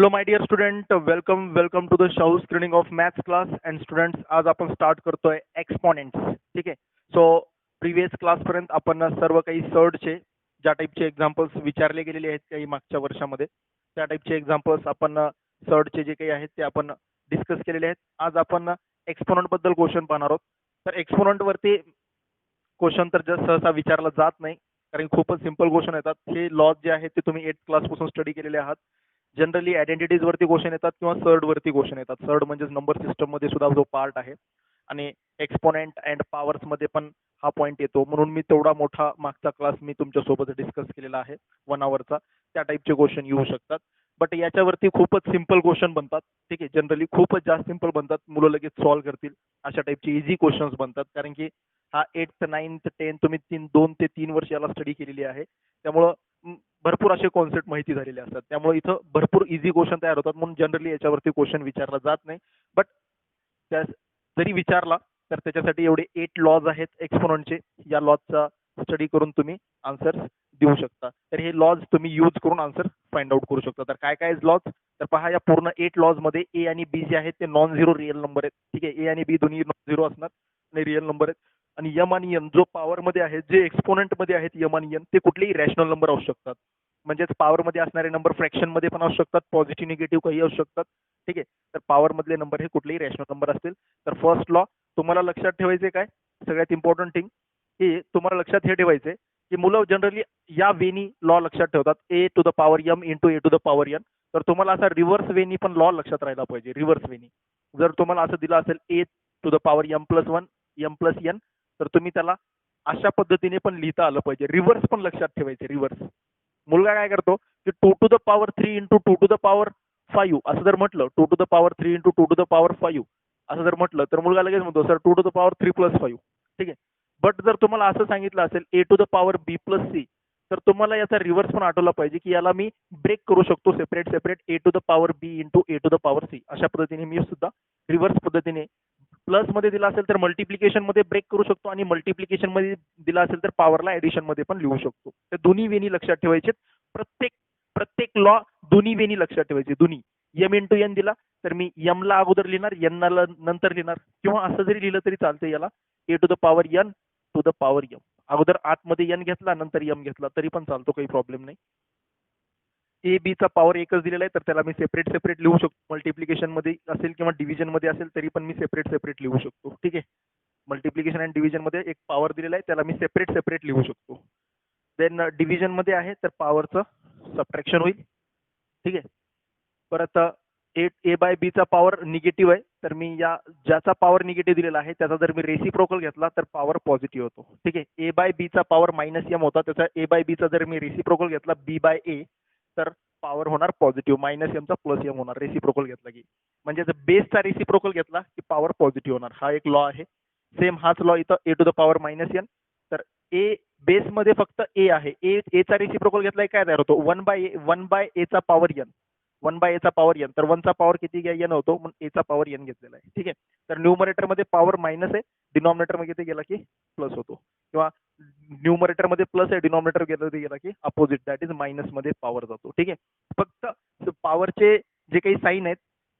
Hello my dear student, welcome to the Shahu screening of maths class. And students, आज आपण start करतोय exponents. ठीक आहे. सो प्रिव्हियस क्लासपर्यंत आपण सर्व काही सर्डचे ज्या टाईपचे एक्झाम्पल्स विचारले गेलेले आहेत काही मागच्या वर्षामध्ये, त्या टाईपचे एक्झाम्पल्स आपण सर्डचे जे काही आहेत ते आपण डिस्कस केलेले आहेत. आज आपण एक्सपोनंट बद्दल क्वेश्चन पाहणार आहोत. तर एक्सपोनंट वरती क्वेश्चन तर जस्ट सहसा विचारला जात नाही, कारण खूपच सिंपल क्वेश्चन येतात. हे लॉज जे आहेत ते तुम्ही 8th क्लासपासून स्टडी केलेले आहात. जनरली आयडेंटिटीज वरती क्वेश्चन येतात किंवा सर्ड वरती क्वेश्चन येतात. सर्ड म्हणजे नंबर सिस्टम मध्ये सुद्धा जो पार्ट आहे, आणि एक्सपोनेंट अँड पॉवर्स मध्ये पण हा पॉईंट येतो. म्हणून मी तेवढा मोठा मागचा क्लास मी तुमच्यासोबत डिस्कस केलेला आहे 1 आवरचा. त्या टाईपचे क्वेश्चन येऊ शकतात. बट याच्यावरती खूपच सिंपल क्वेश्चन बनतात. ठीक आहे. जनरली खूपच जास्त सिंपल बनतात, मुलं लगेच सॉल्व्ह करतील अशा टाईपचे इझी क्वेश्चन्स बनतात. कारण की हा 8th 9th 10th तुम्ही 2 ते 3 वर्ष याला स्टडी केलेली आहे. त्यामुळं भरपूर असे कॉन्सेप्ट माहिती झालेले असतात. त्यामुळे इथं भरपूर इझी क्वेश्चन तयार होतात. म्हणून जनरली याच्यावरती क्वेश्चन विचारला जात नाही. बट त्या जरी विचारला तर त्याच्यासाठी एवढे 8 लॉज आहेत एक्सपोनंटचे. या लॉजचा स्टडी करून तुम्ही आन्सर देऊ शकता. तर हे लॉज तुम्ही यूज करून आन्सर फाइंड आउट करू शकता. तर काय काय लॉज, तर पहा, या पूर्ण 8 लॉज मध्ये ए आणि बी जे आहेत ते नॉन झिरो रिअल नंबर आहेत. ठीक आहे. ए आणि बी दोन्ही नॉन झिरो असणार आणि रिअल नंबर आहेत. आणि यम आणि एन जो पॉवर मध्ये आहेत, जे एक्सपोनंट मध्ये आहेत यम आणि एन, ते कुठलेही रॅशनल नंबर असू शकतात. म्हणजेच पॉवर मध्ये असणारे नंबर फ्रॅक्शन मध्ये पण असू शकतात, पॉझिटिव्ह निगेटिव्ह काही असू शकतात. ठीक आहे. तर पॉवर मधले नंबर हे कुठलेही रॅशनल नंबर असतील. तर फर्स्ट लॉ तुम्हाला लक्षात ठेवायचे काय, सगळ्यात इम्पॉर्टंट थिंग की तुम्हाला लक्षात हे ठेवायचे की मुलं जनरली या वेनी लॉ लक्षात ठेवतात, a to the power m into A to the power n. तर तुम्हाला असा रिव्हर्स वेनी पण लॉ लक्षात राहायला पाहिजे. रिव्हर्स वेनी जर तुम्हाला असं दिलं असेल a to the power m plus 1 m plus n, तर तुम्ही त्याला अशा पद्धतीने पण लिहिता आलं पाहिजे. रिव्हर्स पण लक्षात ठेवायचे. रिव्हर्स मुलगा काय करतो की 2 to the power 3 into 2 to the power 5 असं जर म्हटलं, 2 to the power 3 into 2 to the power 5 असं जर म्हटलं, तर मुलगा लगेच म्हणतो sir 2 to the power 3 plus 5. ठीक आहे. बट जर तुम्हाला असं सांगितलं असेल a to the power B plus c, तर तुम्हाला याचा रिव्हर्स पण आठवला पाहिजे की याला मी ब्रेक करू शकतो separate A to the power B into A to the power C. अशा पद्धतीने मी सुद्धा रिव्हर्स पद्धतीने प्लस मध्ये दिला असेल तर मल्टिप्लिकेशन मध्ये ब्रेक करू शकतो, आणि मल्टिप्लिकेशन मध्ये दिला असेल तर पॉवरला ऍडिशन मध्ये पण लिहू शकतो. तर दोन्ही वेनी लक्षात ठेवायचे. प्रत्येक प्रत्येक लॉ दोन्ही वेनी लक्षात ठेवायचे. दोन्ही एम इंटू एन दिला तर मी एम ला अगोदर लिहिणार, एन ला नंतर लिहिणार, किंवा असं जरी लिहिलं तरी चालतं. याला a to the power n to the power m, अगोदर आतमध्ये एन घेतला नंतर एम घेतला तरी पण चालतो, काही प्रॉब्लेम नाही. ए बी चा पॉवर एकच दिलेला आहे, तर त्याला मी सेपरेट लिहू शकतो. मल्टिप्लिकेशन मध्ये असेल किंवा डिव्हिजन मध्ये असेल तरी पण मी सेपरेट लिहू शकतो. ठीक आहे. मल्टिप्लिकेशन आणि डिव्हिजन मध्ये एक पॉवर दिलेला आहे, त्याला मी सेपरेट लिहू शकतो. देन डिव्हिजन मध्ये आहे तर पॉवरचं सबट्रॅक्शन होईल. ठीक आहे. परत ए बाय बी चा पॉवर निगेटिव्ह आहे, तर मी या ज्याचा पॉवर निगेटिव्ह दिलेला आहे त्याचा जर मी रेसिप्रोकल घेतला तर पॉवर पॉझिटिव्ह होतो. ठीक आहे. ए बाय बी चा पॉवर मायनस एम होता, त्याचा ए बाय बी चा जर मी रेसिप्रोकल घेतला बी बाय ए, तर पॉवर होणार पॉझिटिव्ह, मायनस एम चा प्लस एम होणार रेसिप्रोकल घेतला की. म्हणजे जर बेसचा रेसिप्रोकल घेतला की पॉवर पॉझिटिव्ह होणार. हा एक लॉ आहे. सेम हाच लॉ इथं a to the power minus n, तर ए बेस मध्ये फक्त ए आहे. ए चा रेसिप्रोकल घेतलाय काय तयार होतो, 1 बाय ए चा पॉवर एन, 1 बाय ए चा पॉवर एन. तर 1 चा पॉवर किती घ्या, एन होतो, म्हणून ए चा पॉवर एन घेतलेला आहे. ठीक आहे. तर न्यूमरेटर मध्ये पॉवर मायनस आहे, डिनॉमिनेटर मध्ये किती गेला की प्लस होतो, किंवा न्यूमरेटर मध्ये प्लस आहे, डिनॉमिनेटर गेला की अपोजिट, दॅट इज मायनस मध्ये पॉवर जातो. ठीक आहे. फक्त पॉवरचे जे काही साईन आहेत,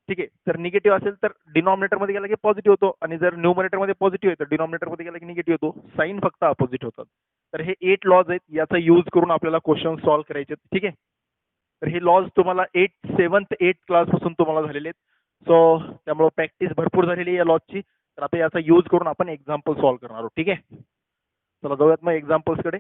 ठीक आहे, तर निगेटिव्ह असेल तर डिनॉमिनेटर मध्ये गेला की पॉझिटिव्ह होतो, आणि जर न्यूमरेटर मध्ये पॉझिटिव्ह आहे तर डिनॉमिनेटर मध्ये गेला की निगेटिव्ह होतो. साईन फक्त अपोजिट होतात. तर हे 8 लॉज आहेत, याचा यूज करून आपल्याला क्वेश्चन सॉल्व्ह करायचे. ठीक आहे. तर हे लॉज तुम्हाला 7th 8th क्लास पासून तुम्हाला झालेले आहेत. सो त्यामुळे प्रॅक्टिस भरपूर झालेली आहे या लॉजची. तर आता याचा यूज करून आपण एक्झाम्पल सॉल्व्ह करणार आहोत. ठीक आहे. चला जाऊयात मग एक्झाम्पल्स कडे.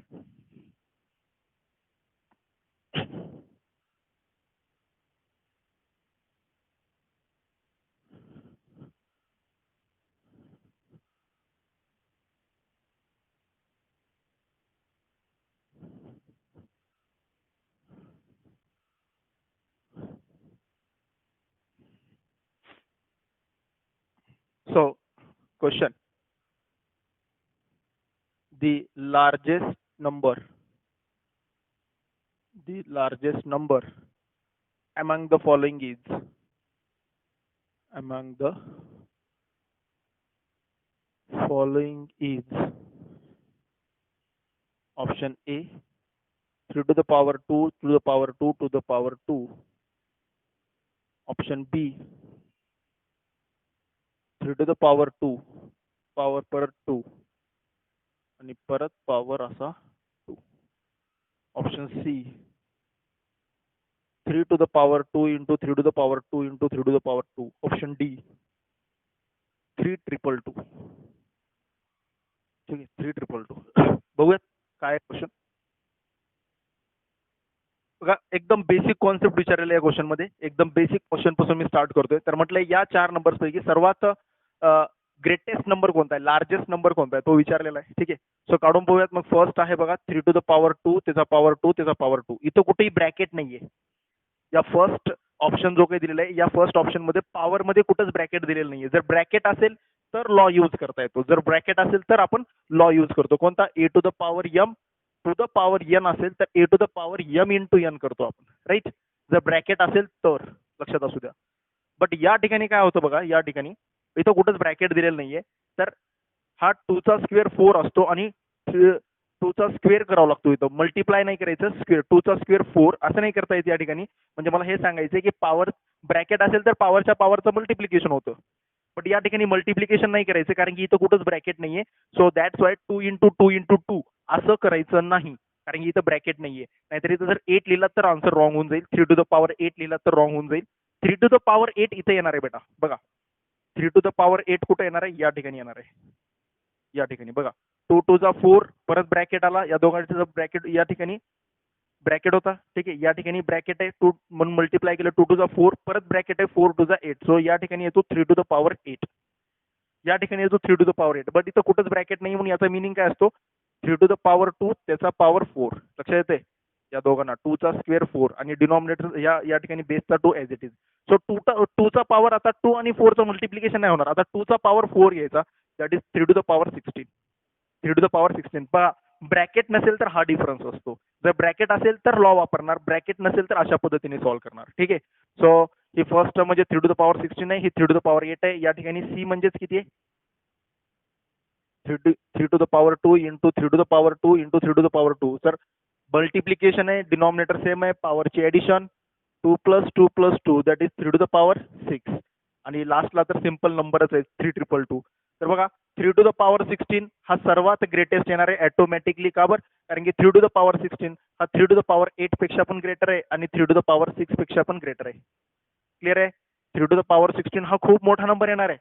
So, question: the largest number among the following is option A 3 to the power 2 to the power 2 to the power 2, option B 3 to the power 2 power परत 2 आणि परत पॉवर असा 2. Option C 3 to the power 2 into 3 to the power 2 into 3 to the power 2. Option D 3,222. ठीक आहे 3,222. बघूयात काय question. बघा एकदम बेसिक कॉन्सेप्ट विचारलेला या क्वेश्चन मध्ये. एकदम बेसिक क्वेश्चन पासून मी स्टार्ट करतोय. तर म्हटलं या 4 नंबर्स पैकी सर्वात ग्रेटेस्ट नंबर कोणता आहे, लार्जेस्ट नंबर कोणता आहे तो विचारलेला आहे. ठीक आहे. सो काढून बघूयात. मग फर्स्ट आहे बघा 3 to the power 2 त्याचा पॉवर 2 त्याचा पॉवर 2. इथं कुठेही ब्रॅकेट नाहीये. या फर्स्ट ऑप्शन जो काही दिलेला आहे या फर्स्ट ऑप्शन मध्ये पॉवर मध्ये कुठंच ब्रॅकेट दिलेलं नाहीये. जर ब्रॅकेट असेल तर लॉ यूज करता येतो. जर ब्रॅकेट असेल तर आपण लॉ यूज करतो. कोणता a to the power m to the power n असेल तर a to the power m into n करतो आपण. राईट. जर ब्रॅकेट असेल तर लक्षात असू द्या. बट या ठिकाणी काय होतं बघा, या ठिकाणी इथं कुठंच ब्रॅकेट दिलेलं नाहीये. तर हा 2 चा स्क्वेअर 4 असतो आणि 2 चा स्क्वेअर करावा लागतो. इथं मल्टिप्लाय नाही करायचं. स्क्वेअर 2 चा स्क्वेअर 4 असं नाही करता येत या ठिकाणी. म्हणजे मला हे सांगायचं की पॉवर ब्रॅकेट असेल तर पॉवरच्या पॉवरचं मल्टिप्लिकेशन होतं. बट या ठिकाणी मल्टिप्लिकेशन नाही करायचं कारण की इथं कुठंच ब्रॅकेट नाहीये. So that's why 2 into 2 into 2 असं करायचं नाही कारण की इथं ब्रॅकेट नाहीये. नाहीतर इथं जर 8 लिहिलात तर आन्सर रॉंग होऊन जाईल. 3 to the power 8 लिहिलात तर रॉंग होऊन जाईल. 3 to the power 8 इथे येणार आहे बेटा. बघा 3 to the power 8 कुठे येणार आहे, या ठिकाणी येणार आहे. या ठिकाणी बघा 2 to the 4 परत ब्रॅकेट आला. या दोघांचं ब्रॅकेट या ठिकाणी ब्रॅकेट होता. ठीक आहे. या ठिकाणी ब्रॅकेट आहे 2 म्हणून मल्टिप्लाय केलं 2 to the 4 परत ब्रॅकेट आहे 4 to the 8. सो या ठिकाणी येतो 3 to the power 8. या ठिकाणी येतो 3 to the power 8. बट इथं कुठंच ब्रॅकेट नाही म्हणून याचा मिनिंग काय असतो 3 to the power 2 त्याचा पॉवर 4. लक्षात येते या दोघांना 2 चा स्क्वेअर 4 आणि डिनॉमिनेटर या ठिकाणी बेसचा 2 ॲज इट इज. सो 2 चा पॉवर आता 2 आणि 4 चं मल्टिप्लिकेशन नाही होणार. आता 2 चा पॉवर 4 घ्यायचा that is 3 to the power 16. 3 to the power 16. पहा ब्रॅकेट नसेल तर हा डिफरन्स असतो. जर ब्रॅकेट असेल तर लॉ वापरणार, ब्रॅकेट नसेल तर अशा पद्धतीने सॉल्व्ह करणार. ठीक आहे. सो ही फर्स्ट म्हणजे 3 to the power 16 आहे, ही 3 to the power 8 आहे. या ठिकाणी सी म्हणजेच किती आहे 3 to the power 2 into 3 to the power 2 into 3 to the power 2. तर मल्टिप्लिकेशन आहे, डिनॉमिनेटर सेम आहे, पॉवरची addition 2 plus 2 plus 2 that is 3 to the power 6. आणि लास्टला तर सिम्पल नंबरच आहे 3,222. तर बघा 3 to the power 16 हा सर्वात ग्रेटेस्ट येणार आहे ऑटोमॅटिकली. का बरं, कारण की 3 to the power 16 हा 3 to the power 8 पेक्षा पण ग्रेटर आहे आणि 3 to the power 6 पेक्षा पण ग्रेटर आहे. क्लिअर आहे. 3 to the power 16 हा खूप मोठा नंबर येणार आहे.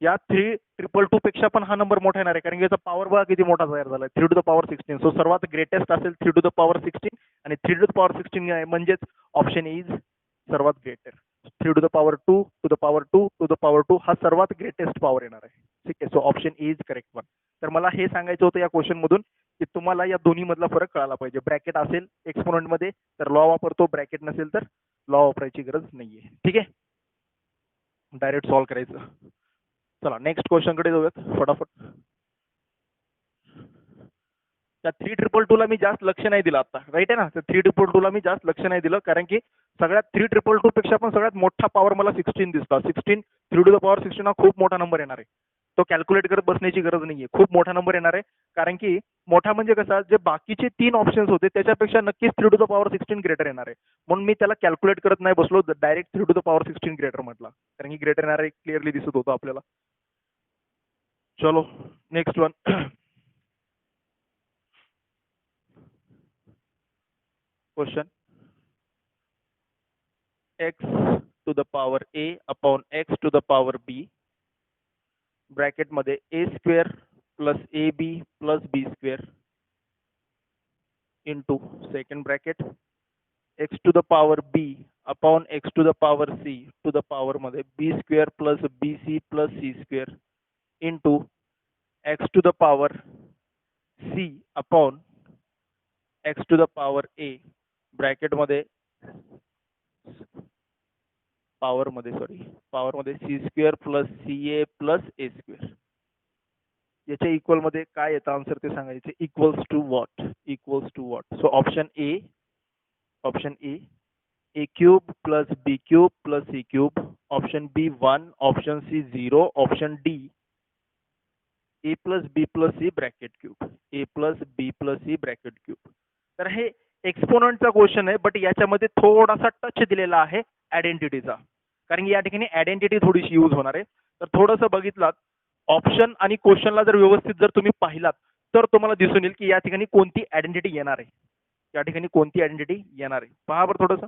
या 3,222 पेक्षा पण हा नंबर मोठा येणार आहे कारण की याचा पॉवर बघा किती मोठा तयार झाला आहे 3 to the power 16. सो सर्वात ग्रेटेस्ट असेल 3 to the power 16 आणि 3 to the power 16 म्हणजेच ऑप्शन इज सर्वात greater. 3 to the power 2 to the power 2 to the power 2 हा सर्वात ग्रेटेस्ट पॉवर येणार आहे. ठीक आहे. So option is correct one. तर मला हे सांगायचं होतं या क्वेश्चन मधून की तुम्हाला या दोन्ही मधला फरक कळाला पाहिजे. ब्रॅकेट असेल एक्सपोनंट मध्ये तर लॉ वापरतो, ब्रॅकेट नसेल तर लॉ वापरायची गरज नाहीये. ठीक आहे. डायरेक्ट सॉल्व्ह करायचं. चला नेक्स्ट क्वेश्चन कडे जाऊयात फटाफट. त्या 3,222 ला मी जास्त लक्ष नाही दिलं आता. राईट आहे ना. त्या 3,222 ला मी जास्त लक्ष नाही दिलं कारण की सगळ्यात 3,222 पेक्षा पण सगळ्यात मोठा पॉवर मला 16 दिसला. 16 3 to the power 16 हा खूप मोठा नंबर येणार आहे. तो कॅल्क्युलेट करत बसण्याची गरज नाहीये. खूप मोठा नंबर येणार आहे कारण की मोठा म्हणजे कसा, जे बाकीचे 3 ऑप्शन्स होते त्याच्यापेक्षा नक्कीच 3 to the power 16 ग्रेटर येणार आहे. म्हणून मी त्याला कॅल्क्युलेट करत नाही बसलो, direct 3 to the power 16 greater म्हटला कारण की ग्रेटर येणार आहे क्लिअरली दिसत होतं आपल्याला. चलो next one. Question x to the power a upon x to the power b bracket मध्ये a square plus A B plus B square into second bracket x to the power b upon x to the power c to the power मध्ये b square plus B C plus C square into x to the power c upon x to the power a bracket मध्ये power मध्ये C square plus C A plus A square. याच्या equal मध्ये काय येतं answer ते सांगायचे. Equals to what. So option A cube plus B cube plus C cube. Option B 1, option C 0, option D A plus B plus C bracket cube. तर हे एक्सपोनंटचा question आहे but याच्यामध्ये थोडासा टच दिलेला आहे आयडेंटिटीचा. कारण की या ठिकाणी आयडेंटिटी थोडीशी यूज होणार आहे. तर थोडंसं बघितलात ऑप्शन आणि क्वेश्चनला जर व्यवस्थित जर तुम्ही पाहिलात तर तुम्हाला दिसून येईल की या ठिकाणी कोणती आयडेंटिटी येणार आहे. या ठिकाणी कोणती आयडेंटिटी येणार आहे पहा बरं थोडंसं.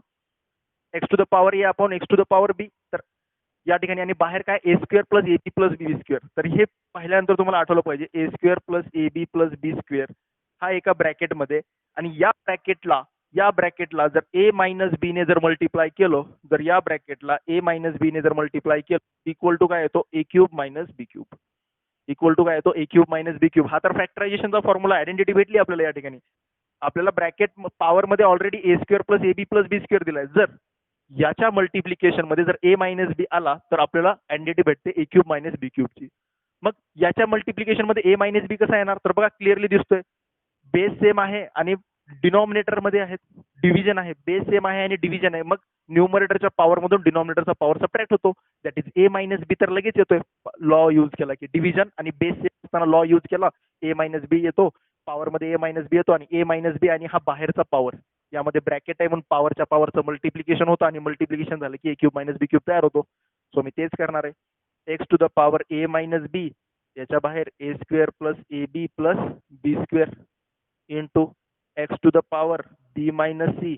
X to the power a upon x to the power b. तर या ठिकाणी आणि बाहेर काय a square plus A B plus B square. तर हे पाहिल्यानंतर तुम्हाला आठवलं पाहिजे a square plus A B plus B square हा एका ब्रॅकेटमध्ये आणि या ब्रॅकेटला जर ए मायनस बी ने जर मल्टिप्लाय केलं तर या ब्रॅकेटला ए मायनस बी ने जर मल्टिप्लाय केलं इक्वल टू काय येतो A cube minus B cube. Equal to काय येतो A cube minus B cube. हा तर फॅक्टरायझेशनचा फॉर्म्युला आयडेंटिटी भेटली आपल्याला. या ठिकाणी आपल्याला ब्रॅकेट पॉवर मध्ये already A square plus A B plus B square दिलाय. जर याच्या मल्टिप्लिकेशन मध्ये जर ए मायनस बी आला तर आपल्याला आयडेंटिटी भेटते ए क्यूब मायनस बी क्यूबची. मग याच्या मल्टिप्लिकेशन मध्ये ए मायनस बी कसा येणार तर बघा क्लिअरली दिसतोय बेस सेम आहे आणि डिनॉमिनेटर मध्ये आहेत डिव्हिजन आहे. बेस सेम आहे आणि डिव्हिजन आहे. मग न्यूमरेटरच्या पॉवर मधून डिनॉमिनेटरचा पॉवर सबट्रॅक्ट होतो. दॅट इज ए मायनस बी तर लगेच येतोय लॉ यूज केला की डिव्हिजन आणि बेस सेम असताना लॉ यूज केला ए मायनस बी येतो पॉवर मध्ये ए मायनस बी येतो आणि ए मायनस बी आणि हा बाहेरचा पॉवर यामध्ये ब्रॅकेट आहे म्हणून पॉवरच्या पॉवरचं मल्टिप्लिकेशन होतं आणि मल्टिप्लिकेशन झालं की A cube minus B cube तयार होतो. सो मी तेच करणार आहे X to the power A minus B याच्या बाहेर A square plus A B plus B square into X to the power B minus C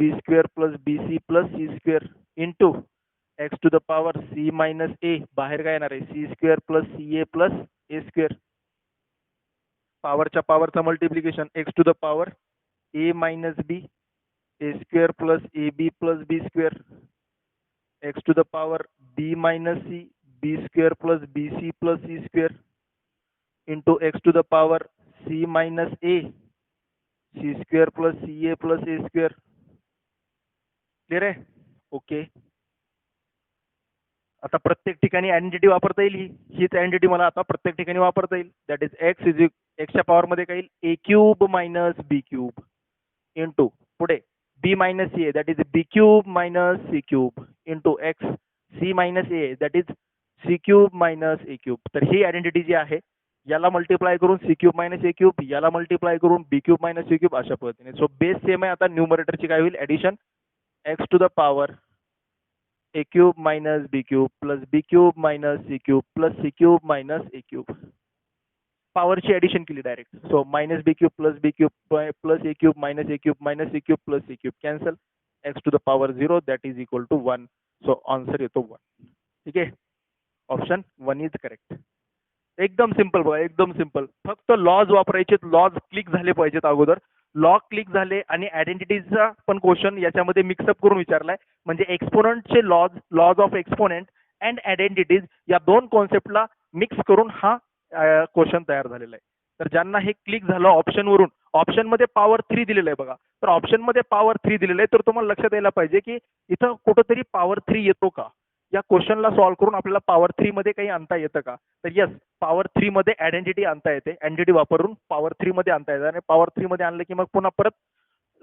B square plus B C plus C square into X to the power C minus A बाहेर काय येणार आहे C square plus C A plus A square. पॉवरच्या पॉवरचं multiplication X to the power A minus B A square plus A B plus B square X to the power B minus C B square plus B C plus C square into X to the power C minus A C square plus C A plus A square. Clear आहे okay. आता प्रत्येक ठिकाणी identity वापरता येईल हीच identity मला आता प्रत्येक ठिकाणी वापरता येईल. दॅट इज एक्स इज एक्सच्या पॉवर मध्ये काय येईल A cube minus B cube into पुढे B minus C A that is B cube minus C cube into X C minus A that is C cube minus A cube. तर ही identity जी आहे याला multiply करून C cube minus A cube याला multiply करून B cube minus C cube अशा पद्धतीने. सो बेस सेम आहे. आता न्यूमरेटरची काय होईल addition X to the power A cube minus B cube plus B cube minus C cube plus C cube minus A cube. पॉवरची addition केली direct. So minus B cube plus A cube minus A cube minus A cube plus A cube cancel X to the power 0 that is equal to 1. So answer येतो 1. ठीक आहे option 1 is correct. एकदम simple बघा एकदम simple. फक्त lodge वापरायचे. Lodge click झाले पाहिजेत अगोदर. लॉ क्लिक झाले आणि आयडेंटिटीचा पण क्वेश्चन याच्यामध्ये मिक्सअप करून विचारलाय. म्हणजे एक्सपोनंटचे laws of exponent and identities या दोन कॉन्सेप्टला मिक्स करून हा क्वेश्चन तयार झालेला आहे. तर ज्यांना हे क्लिक झालं ऑप्शन वरून ऑप्शन मध्ये पॉवर 3 दिलेलं आहे बघा. तर ऑप्शन मध्ये पॉवर 3 दिलेलं आहे तर तुम्हाला लक्षात यायला पाहिजे की इथं कुठंतरी पॉवर 3 येतो का. या क्वेश्चनला सॉल्व्ह करून आपल्याला पॉवर 3 मध्ये काही आणता येतं का. तर यस पॉवर 3 मध्ये आयडेंटिटी आणता येते. आयडेंटिटी वापरून पॉवर 3 मध्ये आणता येते आणि पॉवर 3 मध्ये आणलं की मग पुन्हा परत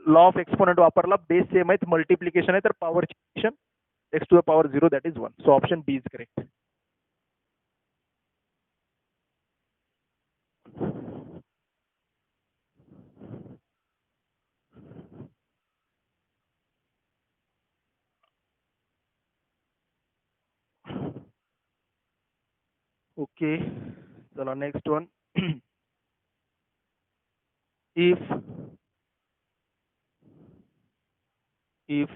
लॉ ऑफ एक्सपोनेंट वापरला. बेस सेम आहे मल्टिप्लिकेशन आहे तर पॉवरची X to the power 0 that is 1. So option B is correct. Okay चला next one. if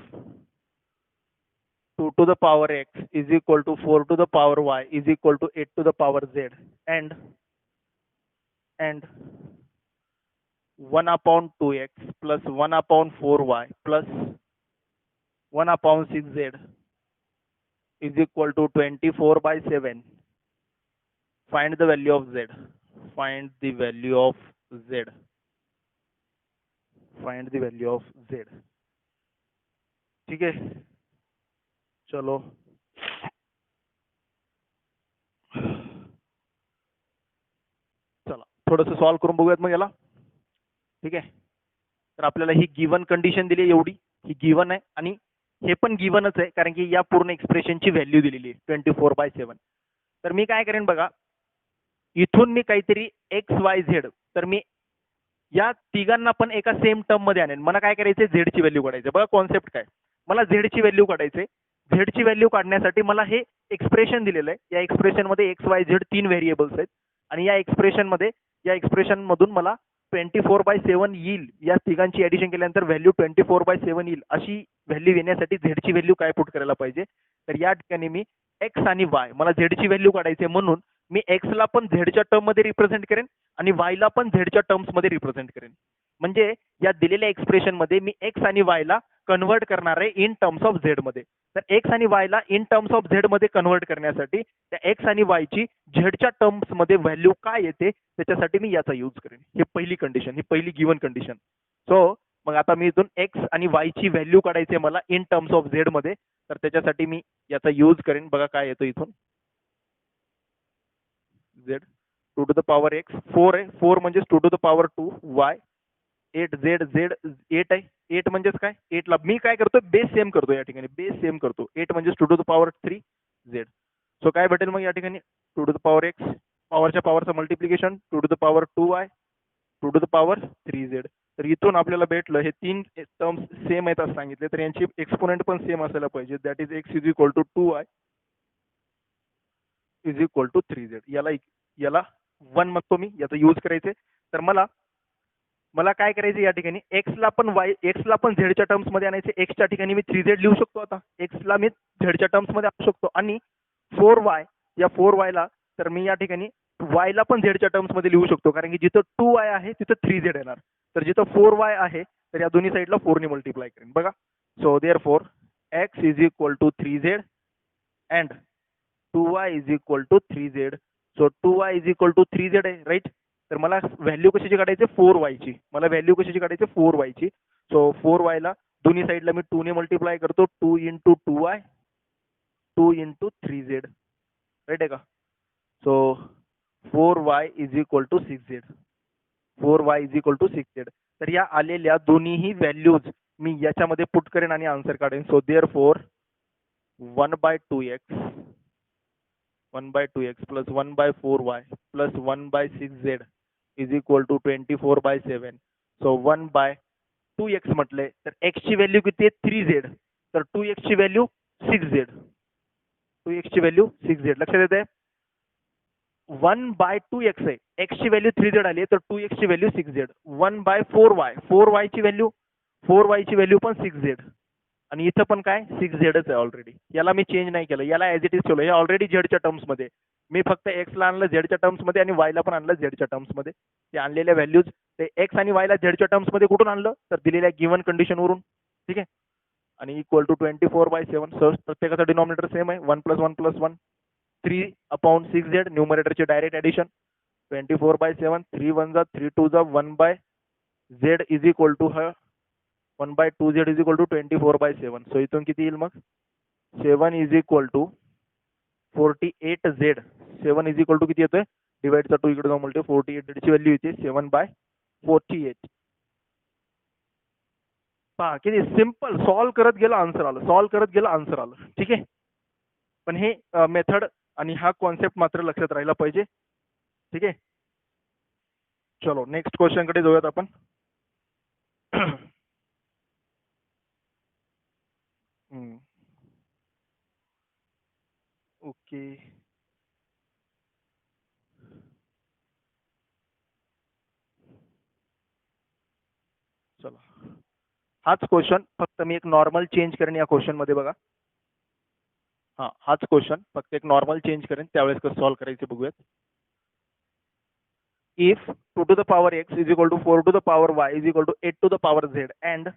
2 to the power x is equal to 4 to the power y is equal to 8 to the power z and 1 upon 2x plus 1 upon 4y plus 1 upon 6z is equal to 24 by 7. Find the value of z. Find the value of z. Find the value of z. ठीक है चलो चला थोडंसं solve करून बघूयात मग याला. ठीक आहे तर आपल्याला ही गिवन कंडिशन दिली एवढी ही गिवन आहे आणि हे पण गिवनच आहे कारण की या पूर्ण एक्सप्रेशनची व्हॅल्यू दिलेली आहे 24/7. तर मी काय करेन बघा इथून मी काहीतरी एक्स वाय झेड तर मी या तिघांना पण एका सेम टर्म मध्ये आणेन. मला काय करायचंय झेड ची व्हॅल्यू काढायची. बघा कॉन्सेप्ट काय मला झेड ची व्हॅल्यू काढायचे. झेडची व्हॅल्यू काढण्यासाठी मला हे एक्सप्रेशन दिलेलं आहे. या एक्सप्रेशन मध्ये एक्स वाय झेड 3 व्हेरिएबल्स आहेत आणि या एक्सप्रेशन मधून मला 24/7 येईल. या तिघांची ऍडिशन केल्यानंतर व्हॅल्यू 24/7 येईल. अशी व्हॅल्यू येण्यासाठी झेडची व्हॅल्यू काय पुट करायला पाहिजे? तर या ठिकाणी मी एक्स आणि वाय, मला झेडची व्हॅल्यू काढायची आहे म्हणून मी एक्सला पण झेडच्या टर्म मध्ये रिप्रेझेंट करेन आणि वायला पण झेडच्या टर्म्स मध्ये रिप्रेझेंट करेन. म्हणजे या दिलेल्या एक्सप्रेशन मध्ये मी एक्स आणि वायला कन्वर्ट करणार आहे इन टर्म्स ऑफ झेड मध्ये. तर एक्स आणि वायला इन टर्म्स ऑफ झेड मध्ये कन्वर्ट करण्यासाठी त्या एक्स आणि वायची झेडच्या टर्म्स मध्ये व्हॅल्यू काय येते त्याच्यासाठी मी याचा यूज करेन. ही पहिली कंडिशन, ही पहिली गिवन कंडिशन. सो मग आता मी इथून एक्स आणि वायची व्हॅल्यू काढायची आहे मला इन टर्म्स ऑफ झेड मध्ये. तर त्याच्यासाठी मी याचा यूज करेन. बघा काय येतो इथून. Z 2 to the power x 4 आहे. 4 म्हणजे 2 to the power 2 y 8 z z 8 आहे. 8 म्हणजेच काय? 8 ला मी काय करतो? बेस सेम करतो. या ठिकाणी बेस सेम करतो. 8 म्हणजे 2 to the power 3 z. So काय भेटेल मग या ठिकाणी? 2 to the power x पॉवरच्या पॉवरचं multiplication 2 to the power 2y 2 to the power 3z. तर इथून आपल्याला भेटलं हे तीन टर्म्स सेम आहेत असं सांगितले, तर यांची एक्सपोनेंट पण सेम असायला पाहिजे. That is x is equal to 2y is equal to 3z. याला 1 म्हणतो मी, याचा यूज करायचे. तर मला काय करायचं या ठिकाणी? एक्सला पण झेडच्या टर्म्स मध्ये आणायचे. एक्सच्या ठिकाणी मी 3z लिहू शकतो. आता एक्सला मी झेडच्या टर्म्स मध्ये आणू शकतो आणि 4y या 4y ला तर मी या ठिकाणी वायला पण झेडच्या टर्म्स मध्ये लिहू शकतो, कारण की जिथं 2y आहे तिथं 3z येणार. तर जिथं 4y आहे तर या दोन्ही साईडला 4 ने मल्टिप्लाय करेन. बघा, so therefore x is equal to 3z and 2y is equal to 3z. So 2y is equal to 3z आहे, राईट. तर मला व्हॅल्यू कशाची काढायची? 4y ची. मला व्हॅल्यू कशाची काढायची? 4y ची. सो 4y ला दोन्ही साईडला मी 2 ने मल्टिप्लाय करतो. 2 into 2y 2 into 3z, right आहे का? So 4y is equal to 6z. 4y is equal to 6z. तर या आलेल्या दोन्हीही व्हॅल्यूज मी याच्यामध्ये पुट करेन आणि आन्सर काढेन. So therefore 1/2x 1/2x plus 1/4y plus 1/6z is equal to 24/7. So 1/2x म्हटले तर x ची व्हॅल्यू किती आहे? 3z. तर 2x ची व्हॅल्यू 6z. 2x ची व्हॅल्यू 6z. लक्षात येते? 1/2x आहे, x ची व्हॅल्यू 3z आली तर 2x ची व्हॅल्यू 6z. 1/4y 4y ची व्हॅल्यू पण 6z आणि इथं पण काय 6zच आहे ऑलरेडी. याला मी चेंज नाही केलं, याला ऍज इट इज ठेवलं. हे ऑलरेडी झेडच्या टर्म्स मध्ये. मी फक्त x ला आणलं झेडच्या टर्म्स मध्ये आणि y ला पण आणलं झेडच्या टर्म्स मध्ये. ते आणलेल्या व्हॅल्यूज ते x आणि y ला झेडच्या टर्म्स मध्ये कुठून आणलं? तर दिलेल्या गिवन कंडिशन वरून. ठीक आहे. आणि इक्वल टू 24/7. सो प्रत्येकाचा डिनॉमिनेटर सेम आहे. 1 + 1 + 1 3/6z. न्यूमरेटरची direct addition 24/7. 3 1 जा 3 2 जा 1/z is equal to 1/2z is equal to 24/7. So इथून किती येईल मग? 7 is equal to 48z. 7 is equal to किती येतोय? डिवाइडचा 2 इकडे जाऊन म्हणतो 48z ची व्हॅल्यू येते 7/48. पहा किती सिंपल. सॉल्व करत गेलं आन्सर आलं. ठीक आहे. पण हे मेथड आणि हा कॉन्सेप्ट मात्र लक्षात राहायला पाहिजे. ठीक आहे. चलो नेक्स्ट क्वेश्चन कडे जाऊयात आपण. ओके. चला हाच क्वेश्चन, फक्त मी एक नॉर्मल चेंज करेन या क्वेश्चन मध्ये. बघा, हाच क्वेश्चन फक्त एक नॉर्मल चेंज करेन, त्यावेळेस कसं सॉल्व करायचे बघूयात. If 2 to the power x is equal to 4 to the power y is equal to 8 to the power z and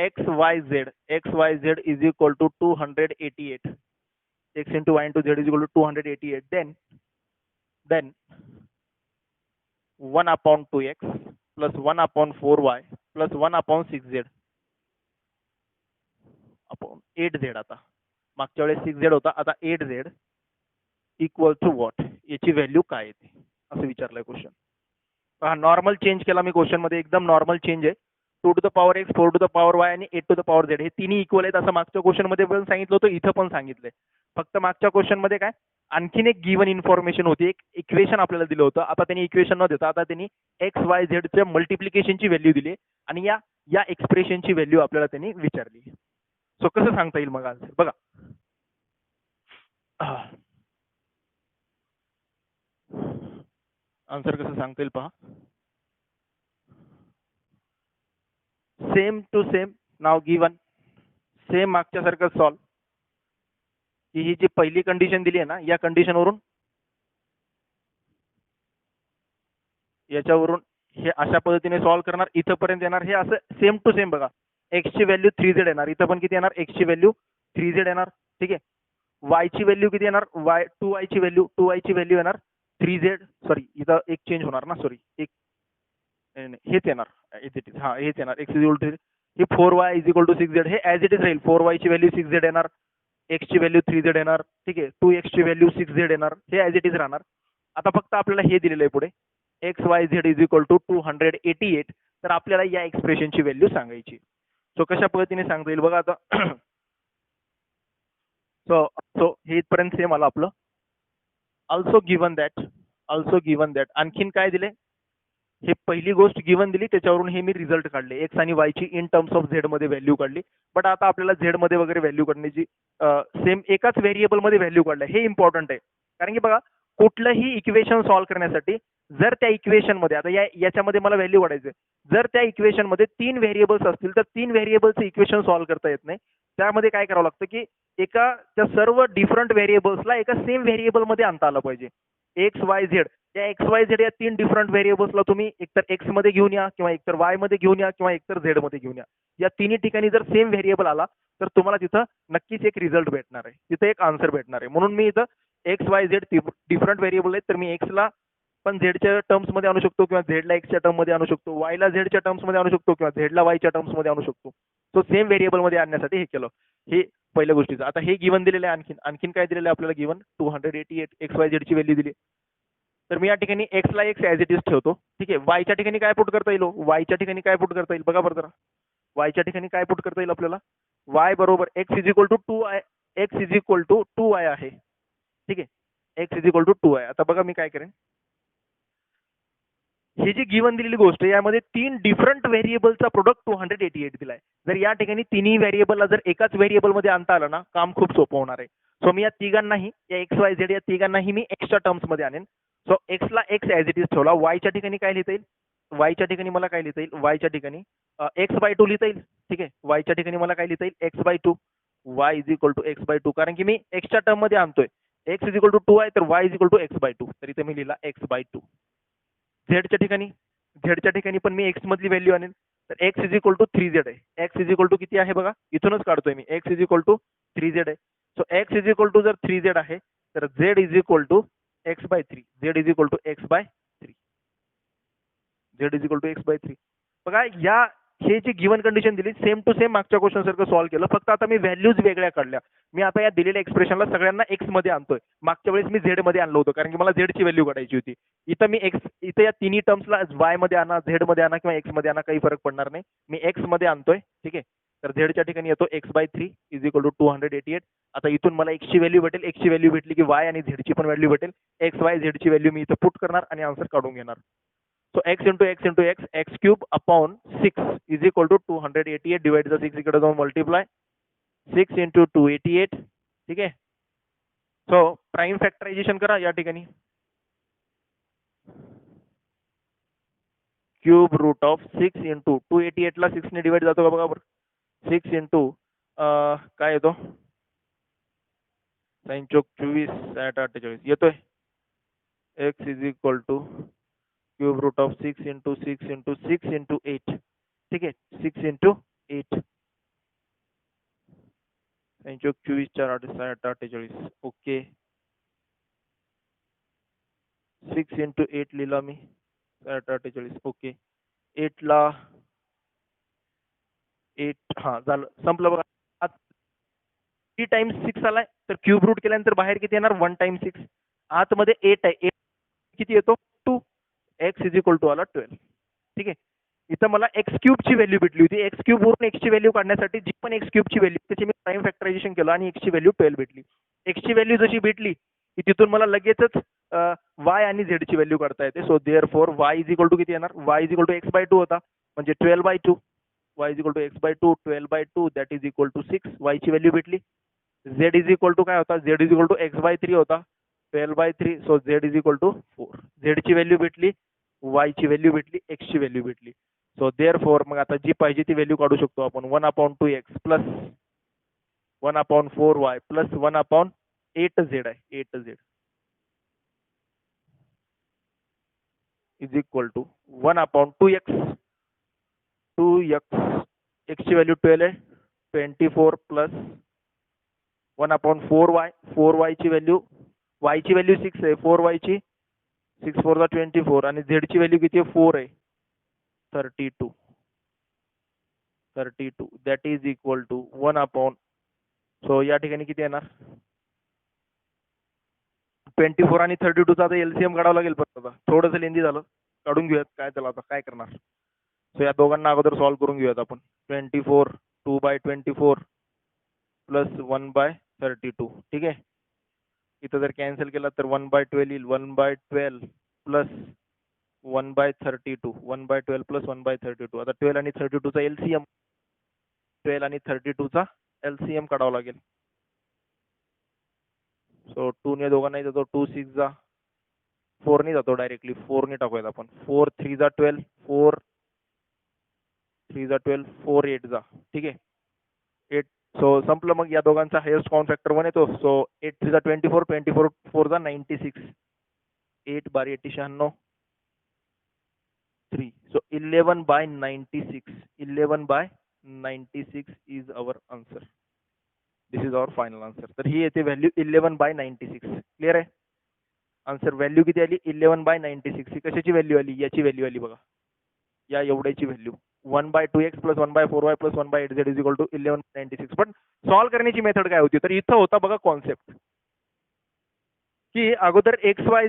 xyz is equal to 288. X into y into z is equal to 288. Then 1/2x plus 1/4y plus 1/6z upon 8z. आता मागच्या वेळेस 6z होता, आता 8z equal to what? याची value काय येते असं विचारलंय question. हा नॉर्मल चेंज केला मी क्वेश्चन मध्ये, एकदम नॉर्मल चेंज आहे. 2 to the power x 4 to the power y आणि 8 to the power z हे तिन्ही इक्वल आहेत असं मागच्या क्वेश्चन मध्ये पण सांगितलं होतं, इथं पण सांगितलंय. फक्त मागच्या क्वेश्चन मध्ये काय आणखीन एक गिवन इन्फॉर्मेशन होती, एक इक्वेशन आपल्याला दिलं होतं. आता त्यांनी इक्वेशन न देता आता त्यांनी एक्स वाय झेड च्या मल्टिप्लिकेशनची व्हॅल्यू दिली आणि या एक्सप्रेशनची व्हॅल्यू आपल्याला त्यांनी विचारली. सो कसं सांगता येईल मग आन्सर बघा. आन्सर कसं सांगता येईल पहा. सेम टू सेम नाव गिवन, सेम मागच्यासारखं सॉल्व. ही जी पहिली कंडिशन दिली आहे ना, या कंडिशन वरून याच्यावरून हे अशा पद्धतीने सॉल्व करणार, इथपर्यंत येणार. हे असं सेम टू सेम बघा. एक्स ची व्हॅल्यू 3z येणार, इथं पण किती येणार, एक्स ची व्हॅल्यू 3z येणार. ठीक आहे. वाय ची व्हॅल्यू किती येणार, वाय 2y ची व्हॅल्यू येणार 3z. सॉरी इथं एक चेंज होणार ना, सॉरी एक हेच येणार, हा हेच येणार. एक्स इज इक्वल टू हे 4y is equal to 6z, हे ऍज इट इज राहील. 4y ची व्हॅल्यू 6z येणार, एक्स ची व्हॅल्यू 3z येणार. ठीक आहे. 2x ची व्हॅल्यू 6z येणार, हे ऍज इट इज राहणार. आता फक्त आपल्याला हे दिलेलं आहे पुढे X Y Z is equal to 288. तर आपल्याला या एक्सप्रेशनची व्हॅल्यू सांगायची. सो कशा पद्धतीने सांगता येईल बघा आता. सो सो हे इथपर्यंत सेम आलं आपलं. ऑल्सो गिवन दॅट आणखीन काय दिले, हे पहिली गोष्ट गिवन दिली, त्याच्यावरून हे मी रिझल्ट काढले. एक्स आणि वाय ची इन टर्म्स ऑफ झेड मध्ये व्हॅल्यू काढली. बट आता आपल्याला झेड मध्ये वगैरे व्हॅल्यू काढण्याची सेम एकाच व्हेरिएबल मध्ये व्हॅल्यू काढल्या, हे इम्पॉर्टंट आहे. कारण की बघा कुठलंही इक्वेशन सॉल्व्ह करण्यासाठी जर त्या इक्वेशन मध्ये आता याच्यामध्ये मला व्हॅल्यू काढायचे, जर त्या इक्वेशन मध्ये 3 व्हेरिएबल्स असतील तर 3 व्हेरिएबल्सचं इक्वेशन सॉल्व्ह करता येत नाही. त्यामध्ये काय करावं लागतं की एका त्या सर्व डिफरंट व्हेरिएबल्सला एका सेम व्हेरिएबल मध्ये आणता आलं पाहिजे. एक्स वाय झेड, या एक्स वाय झेड या 3 डिफरंट व्हेरिएबल्सला तुम्ही एकतर एक्स मध्ये घेऊन या, किंवा एकतर वाय मध्ये घेऊन या, किंवा एकतर झेड मध्ये घेऊन या. या तिन्ही ठिकाणी जर सेम व्हेरिएबल आला तर तुम्हाला तिथं नक्कीच एक रिझल्ट भेटणार आहे, तिथं एक आन्सर भेटणार आहे. म्हणून मी इथं x Y Z different variable आहेत, तर मी एक्सला पण झेडच्या टर्म्स मध्ये आणू शकतो, किंवा झेडला एक्सच्या टर्म मध्ये आणू शकतो, वायला झेडच्या टर्म्स मध्ये आणू शकतो, किंवा झेडला वायच्या टर्म्स मध्ये आणू शकतो. तो सेम व्हेरिएबल मध्ये आणण्यासाठी हे केलं. हे पहिल्या गोष्टीचं. आता हे गिवन दिलेलं आहे. आणखीन काय दिलेलं आहे आपल्याला गिवन, 288 एक्स वाय झेडची व्हॅल्यू दिली. तर मी या ठिकाणी एक्सला एक्स ऍज इट इज ठेवतो. ठीक आहे. वायच्या ठिकाणी काय पुट करता येईल, वायच्या ठिकाणी काय पुट करता येईल बघा बरं जरा. वायच्या ठिकाणी काय पुट करता येईल आपल्याला, वाय बरोबर X is equal to 2y, X is equal to 2y आहे. ठीक आहे. X is equal to 2y. आता बघा मी काय करेन, ही जी गिवन दिलेली गोष्ट आहे यामध्ये 3 डिफरंट व्हेरिएबलचा प्रोडक्ट 288 दिलाय. जर या ठिकाणी तिन्ही व्हेरिएबलला जर एकाच व्हेरिएबल मध्ये आणता आलं ना, काम खूप सोपं होणार आहे. सो मी या तिघांनाही, या एक्स वाय झेड या तिघांनाही मी एक्सच्या टर्म्स मध्ये आणेन. सो एक्सला एक्स ऍज इट इज ठेवला. वायच्या ठिकाणी काय लिहिता येईल, वायच्या ठिकाणी मला काय लिहिता येईल, वायच्या ठिकाणी एक्स बाय 2 लिहिता येईल. ठीक आहे. वायच्या ठिकाणी मला काय लिहिता येईल, X by 2. Y is equal to X by 2, कारण की मी एक्सच्या टर्म मध्ये आणतोय. एक्स इज इक्वल टू 2 आहे, तर Y is equal to X by 2. तर इथे मी लिहिला एक्स बाय 2. झेडच्या ठिकाणी पण मी एक्स मधली व्हॅल्यू आणेन. तर x is equal to 3z आहे. एक्स इज इक्वल टू किती आहे बघा, इथूनच काढतोय मी. X is equal to 3z आहे. So X is equal to जर 3z आहे, तर Z is equal to X by 3. Z is equal to X by 3. Z is equal to X by 3. बघा या हे जी गिवन कंडिशन दिली, same to same मागच्या क्वेश्चन सारखं सॉल्व्ह केलं. फक्त आता मी व्हॅल्यूज वेगळ्या काढल्या. मी आता या दिलेल्या एक्सप्रेशनला सगळ्यांना एक्स मध्ये आणतोय. मागच्या वेळेस मी झेड मध्ये आणलं होतं, कारण की मला झेडची व्हॅल्यू काढायची होती. इथं मी एक्स, इथं या तिन्ही टर्म्सला वाय मध्ये आणा, झेड मध्ये आणा, किंवा एक्स मध्ये आणा, काही फरक पडणार नाही. मी एक्स मध्ये आणतोय. ठीक आहे. तर झेडच्या ठिकाणी येतो X by 3 is equal to 288. आता इथून मला एक्सची व्हॅल्यू भेटेल. एक्सची व्हॅल्यू भेटली की वाय आणि झेडची पण व्हॅल्यू भेटेल. एक्स वाय झेडची व्हॅल्यू मी इथं पुट करणार आणि आन्सर काढून घेणार. So x into x into x, x cube upon 6 is equal to 288. Divide the 6 इकडे जाऊन multiply. 6 into 288. ठीक आहे. सो प्राइम फॅक्टरायझेशन करा या ठिकाणी. क्यूब रूट ऑफ 6 इंटू 288 ला 6 ने डिवाइड जातो का बघा बरं. 6 इंटू काय येतो, 24 48 येतोय. x is equal to cube root of 6 into 6 into 6 into 8. ठीक आहे. 6 इंटू 8, 24 4 48. ओके. 6 इंटू 8 लिहिला मी, 48. ओके. 8 ला 8, हा झालं, संपलं बघा. 3 टाइम्स 6 आलाय, तर क्यूब रूट केल्यानंतर बाहेर किती येणार, 1 टाइम 6. आतमध्ये 8 आहे, 8 किती येतो 2. एक्स इज इक्वल टू आला 12. ठीक आहे. इथं मला एक्स क्यूब ची व्हॅल्यू भेटली होती. एक्स क्यूब वरून एक्स ची व्हॅल्यू काढण्यासाठी जी पण एक्स क्यूब ची व्हॅल्यू त्याची मी प्राइम फॅक्टरायझेशन केलं आणि एक्स ची व्हॅल्यू 12 भेटली. एक्स ची व्हॅल्यू जशी भेटली की तिथून मला लगेचच वाय आणि झेड ची व्हॅल्यू काढता येते. So therefore Y is equal to किती येणार, Y is equal to X by 2 होता, म्हणजे 12 by 2. y is equal to X by two 12/2 that is equal to 6 y ची व्हॅल्यू भेटली. z इज इक्वल टू काय होता, z is equal to x/3 होता 12/3 so z is equal to 4. z ची value भेटली, y ची value भेटली, x ची व्हॅल्यू भेटली. सो देअरफॉर मग आता जी पाहिजे ती व्हॅल्यू काढू शकतो आपण 1/2x plus 1/4y plus 1/8z आहे 8z is equal to 1/2x 2x x ची व्हॅल्यू 12 आहे 24 प्लस 1/4y 4y ची व्हॅल्यू y ची व्हॅल्यू 6 आहे 4y ची 6 4 ला 24 आणि z ची व्हॅल्यू किती आहे 4 आहे 32 that is equal to 1/, so या ठिकाणी किती येणार 24 आणि 32 चा आता एलसीएम काढावं लागेल. परत आता थोडंसं लेंदी झालं, काढून घेऊयात काय त्याला आता काय करणार. सो या दोघांना अगोदर सॉल्व्ह करून घेऊयात आपण. 24 2/24 प्लस 1/32 ठीक आहे. इथं जर कॅन्सल केला तर 1/12 येईल 1/12 प्लस 1/32 1/12 प्लस 1/32. आता 12 आणि 32 चा एलसीएम 12 आणि 32 चा एलसीएम काढावा लागेल. सो 2 ने दोघांनाही जातो 2 6 जा 4 ने जातो डायरेक्टली 4 ने टाकूयात आपण 4 3 जा 12 4 3 जा 12 4 8 जा ठीक आहे 8. सो संपलं. मग या दोघांचा हायेस्ट कॉमन फॅक्टर 1 येतो. सो 8 3 जा 24 24 4 जा 96 8 12 96 3. So 11/96 is our answer. This is our final answer. तर ही येते व्हॅल्यू 11/96. क्लिअर आहे. आन्सर व्हॅल्यू किती आली 11/96. ही कशाची व्हॅल्यू आली, याची व्हॅल्यू आली बघा, या एवढ्याची value 1/2x plus 1/4y plus 1/8z is equal to 11/96. पण सॉल्व्ह करण्याची मेथड काय होती, तर इथं होता बघा कॉन्सेप्ट की अगोदर एक्स वाय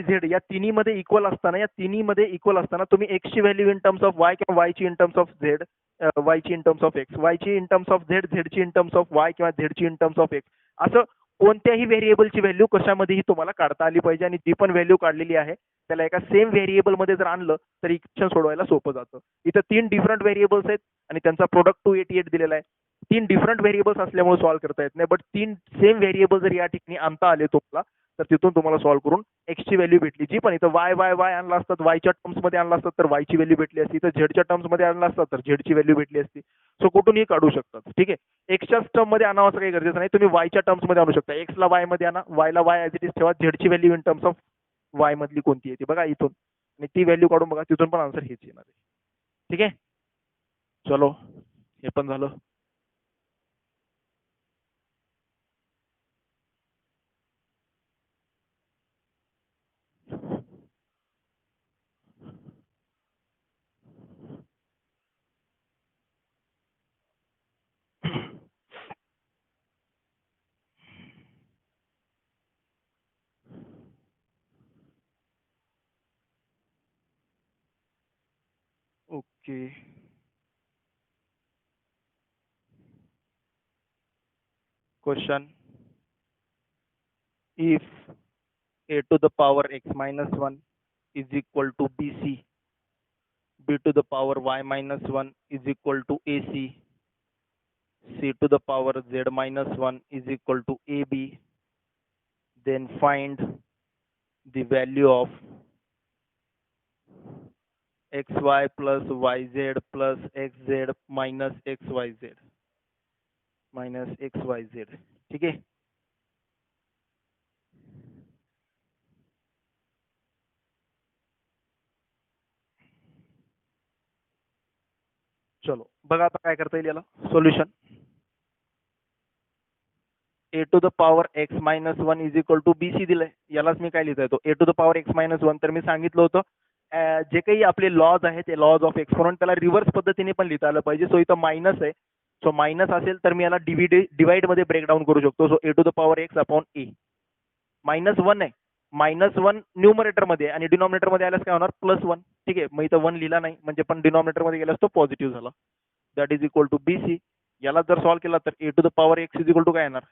झेड या तिन्ही मध्ये इक्वल असताना तुम्ही एक्स ची value in terms of Y किंवा वाय ची in terms of Z, Y ची in terms of X, Y ची in terms of Z, Z ची इन टर्म्स ऑफ वाय किंवा झेड ची इन टर्म्स ऑफ एक्स, असं कोणत्याही व्हेरिएबलची व्हॅल्यू कशामध्येही तुम्हाला काढता आली पाहिजे. आणि जी पण व्हॅल्यू काढलेली आहे त्याला एका सेम व्हेरिएबल मध्ये जर आणलं तर इक्वेशन सोडवायला सोपं जातं. इथं 3 डिफरंट व्हेरिएबल्स आहेत आणि त्यांचा प्रोडक्ट 288 दिलेला आहे. 3 डिफरंट व्हेरिएबल्स असल्यामुळे सॉल्व्ह करता येत नाही. बट 3 सेम व्हेरिएबल जर या ठिकाणी आणता आले तुम्हाला तर तिथून तुम्हाला सॉल्व्ह करून एक्स ची व्हॅल्यू भेटली. जी पण इथं वाय वाय वाय आणला असतात, वायच्या टर्म्स मध्ये आणला असतात तर वाय ची व्हॅल्यू भेटली असती, तर झेडच्या टर्म्स मध्ये आणला असतात तर झेड ची व्हॅल्यू भेटली असती. सो कुठूनही काढू शकतात. ठीक आहे. एक्सच्या टर्म मध्ये आणावं असं काही गरजेचं नाही, तुम्ही वायच्या टर्म्स मध्ये आणू शकता. एक्सला वाय मध्ये आणा, वायला वाय ऍज इट इज ठेवा, झेडची value in terms of Y मधली कोणती येते बघा इथून, आणि ती व्हॅल्यू काढून बघा, तिथून पण आन्सर हेच येणार आहे. ठीक आहे. चलो हे पण झालं. Okay. Question: if a to the power x minus 1 is equal to bc, b to the power y minus 1 is equal to ac, c to the power z minus 1 is equal to ab, then find the value of xy plus yz plus xz minus xyz minus xyz. ठीक है. चलो बघा आता काय करता येईल याला solution. a to the power x minus 1 is equal to bc दिलंय, यालाच मी काय लिहिता येतो a to the power x minus 1. तर मी सांगितलं होतं जे काही आपले लॉज आहेत ते लॉज ऑफ एक्सपोनंट त्याला रिव्हर्स पद्धतीने पण लिहिता आलं पाहिजे. सो इथं मायनस आहे, सो मायनस असेल तर मी याला डिवाइड मध्ये ब्रेकडाऊन करू शकतो. So a to the power x upon a -1 आहे, -1 न्यूमरेटर मध्ये आणि डिनॉमिनेटर मध्ये आल्यास काय होणार +1. ठीक आहे. मग इथं 1 लिहिला नाही म्हणजे पण डिनॉमिनेटर मध्ये गेल्यास तो पॉझिटिव्ह झाला. That is equal to bc. याला जर सॉल्व्ह केला तर a to the power x is equal to काय येणार